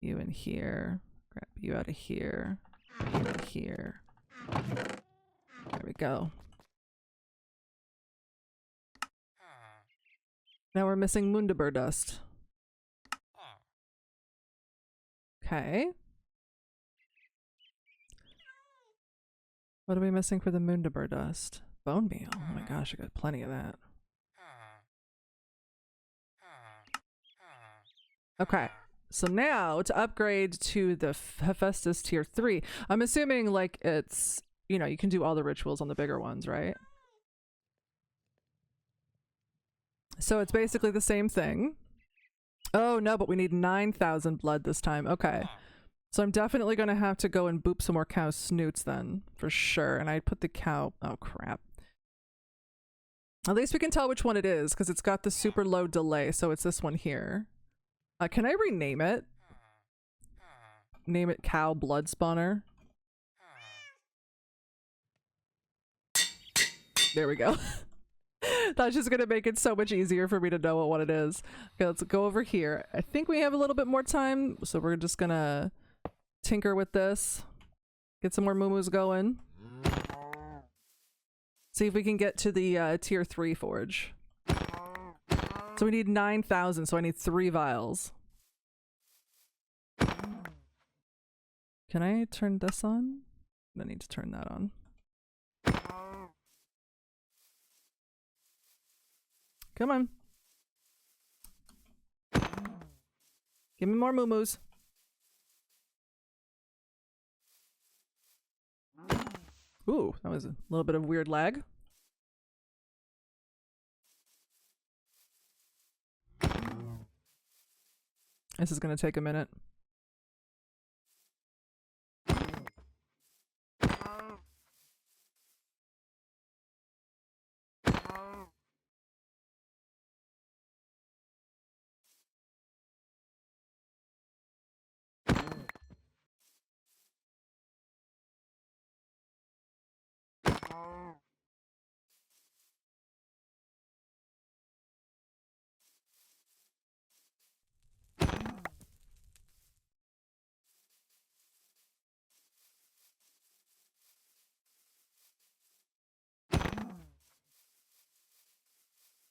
You in here, grab you out of here, you in here. There we go. Now we're missing Mundabur dust. Okay. What are we missing for the Mundabur dust? Bone meal. Oh my gosh, I got plenty of that. Okay. So now to upgrade to the Hephestus tier 3, I'm assuming like it's, you know, you can do all the rituals on the bigger ones, right? So it's basically the same thing. Oh no, but we need 9,000 blood this time. Okay. So I'm definitely going to have to go and boop some more cow snoots then, for sure. And I put the cow... Oh crap. At least we can tell which one it is, because it's got the super low delay, so it's this one here. Can I rename it? Name it Cow Blood Spawner. There we go. That's just gonna make it so much easier for me to know what it is. Okay, let's go over here. I think we have a little bit more time, so we're just gonna tinker with this. Get some more moo-moos going. See if we can get to the tier 3 forge. So we need 9,000, so I need 3 vials. Can I turn this on? I need to turn that on. Come on. Give me more moo-moos. Ooh, that was a little bit of weird lag. This is going to take a minute.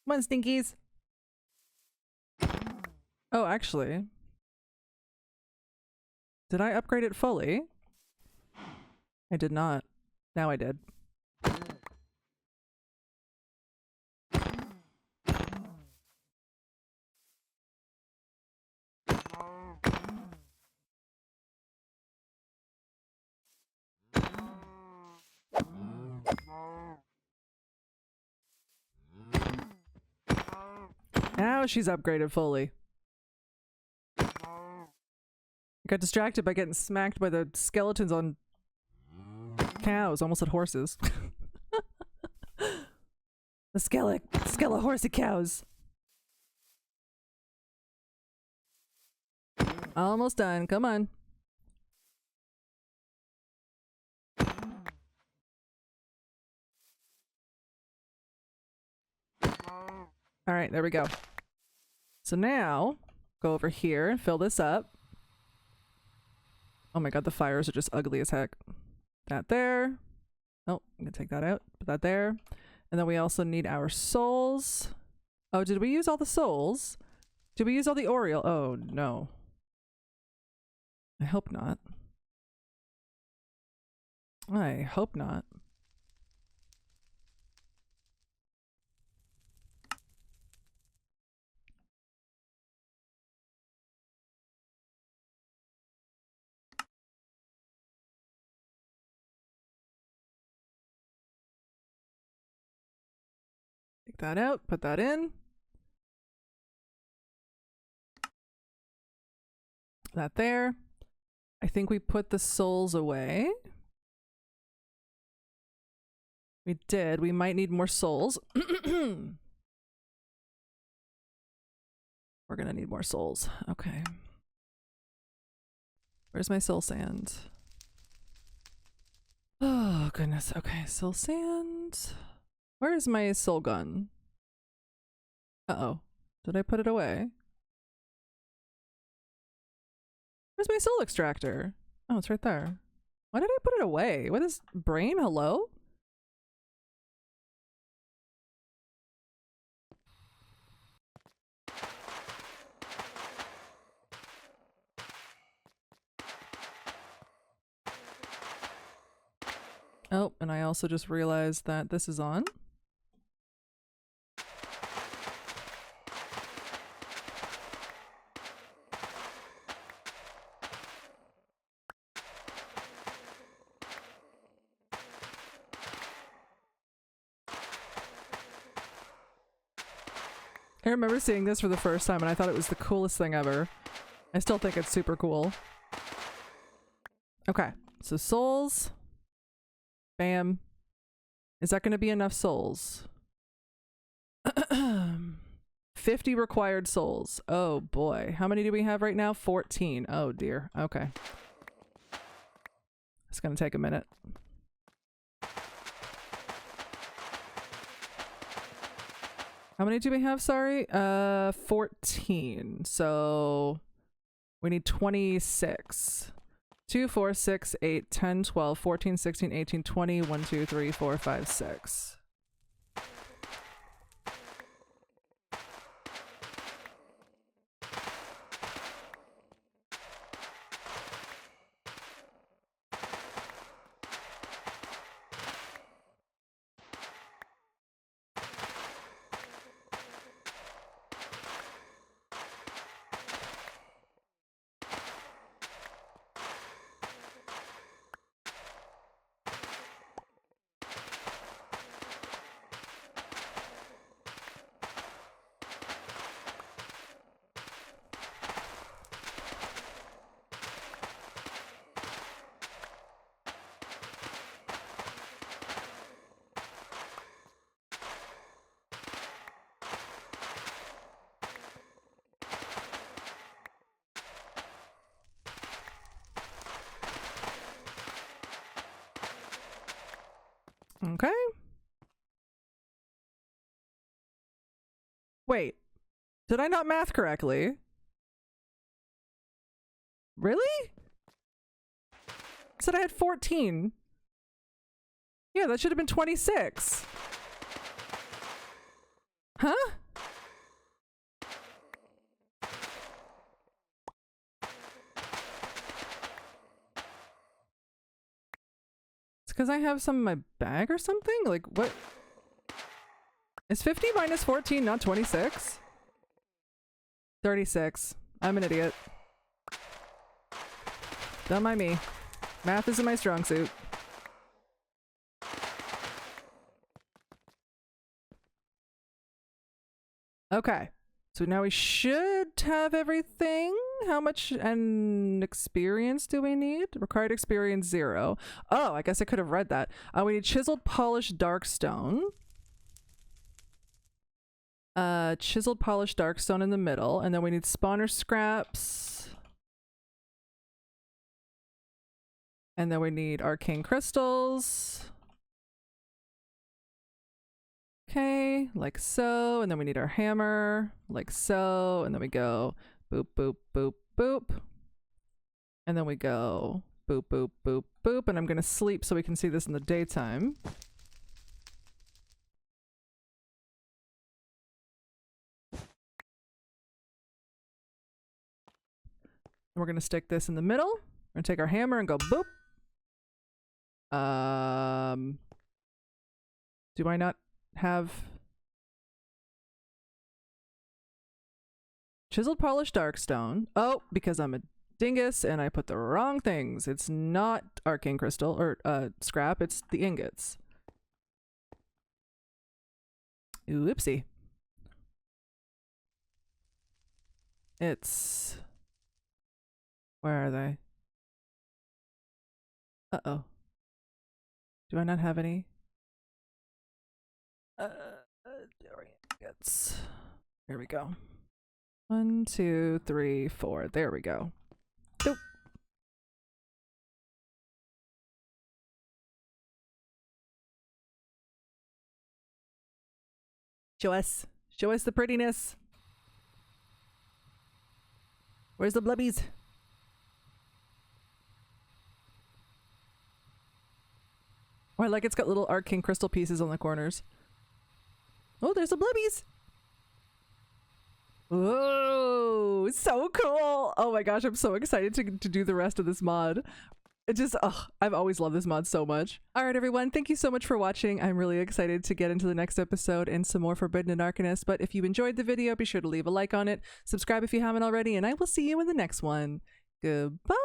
Come on, Stinkies. Oh, actually. Did I upgrade it fully? I did not. Now I did. Now she's upgraded fully. Got distracted by getting smacked by the skeletons on cows. Almost said horses. The skele horsey cows. Almost done. Come on. All right, there we go. So now, go over here and fill this up. Oh my god, the fires are just ugly as heck. That there. Oh, I'm gonna take that out. Put that there. And then we also need our souls. Oh, did we use all the souls? Did we use all the Oriole? Oh, no. I hope not. I hope not. Take that out, put that in. That there. I think we put the souls away. We did. We might need more souls. We're gonna need more souls. Okay. Where's my soul sand? Oh, goodness. Okay, soul sand. Where's my soul gun? Uh-oh. Did I put it away? Where's my soul extractor? Oh, it's right there. Why did I put it away? What is brain? Hello? Oh, and I also just realized that this is on. I remember seeing this for the first time and I thought it was the coolest thing ever. I still think it's super cool. Okay, so souls. Bam. Is that going to be enough souls? 50 required souls. Oh boy. How many do we have right now? 14. Oh dear. Okay. It's going to take a minute. How many do we have? Sorry. 14. So we need 26. 2, 4, 6, 8, 10, 12, 14, 16, 18, 20, 1, 2, 3, 4, 5, 6. Okay. Wait. Did I not math correctly? Really? I said I had 14. Yeah, that should have been 26. Huh? It's because I have some in my bag or something? Like, what? Is 50 minus 14 not 26? 36. I'm an idiot. Don't mind me. Math isn't my strong suit. Okay. So now we should have everything. How much and experience do we need? Required experience 0. Oh, I guess I could have read that. We need chiseled polished dark stone. Chiseled polished dark stone in the middle, and then we need spawner scraps. And then we need arcane crystals. Okay, like so, and then we need our hammer, like so, and then we go boop, boop, boop, boop. And then we go boop, boop, boop, boop, and I'm gonna sleep so we can see this in the daytime. We're gonna stick this in the middle. We're gonna take our hammer and go boop. Do I not have chiseled polished darkstone? Oh, because I'm a dingus and I put the wrong things. It's not arcane crystal or scrap, it's the ingots. Whoopsie. It's... Where are they? Uh-oh. Do I not have any? Ingots. Here we go. 1, 2, 3, 4. There we go. Nope. Show us. Show us the prettiness. Where's the blubbies? Oh, I like it's got little arcane crystal pieces on the corners. Oh, there's the blubbies. Whoa, so cool. Oh my gosh, I'm so excited to do the rest of this mod. It just, I've always loved this mod so much. All right, everyone, thank you so much for watching. I'm really excited to get into the next episode and some more Forbidden and Arcanus. But if you enjoyed the video, be sure to leave a like on it, subscribe if you haven't already, and I will see you in the next one. Goodbye.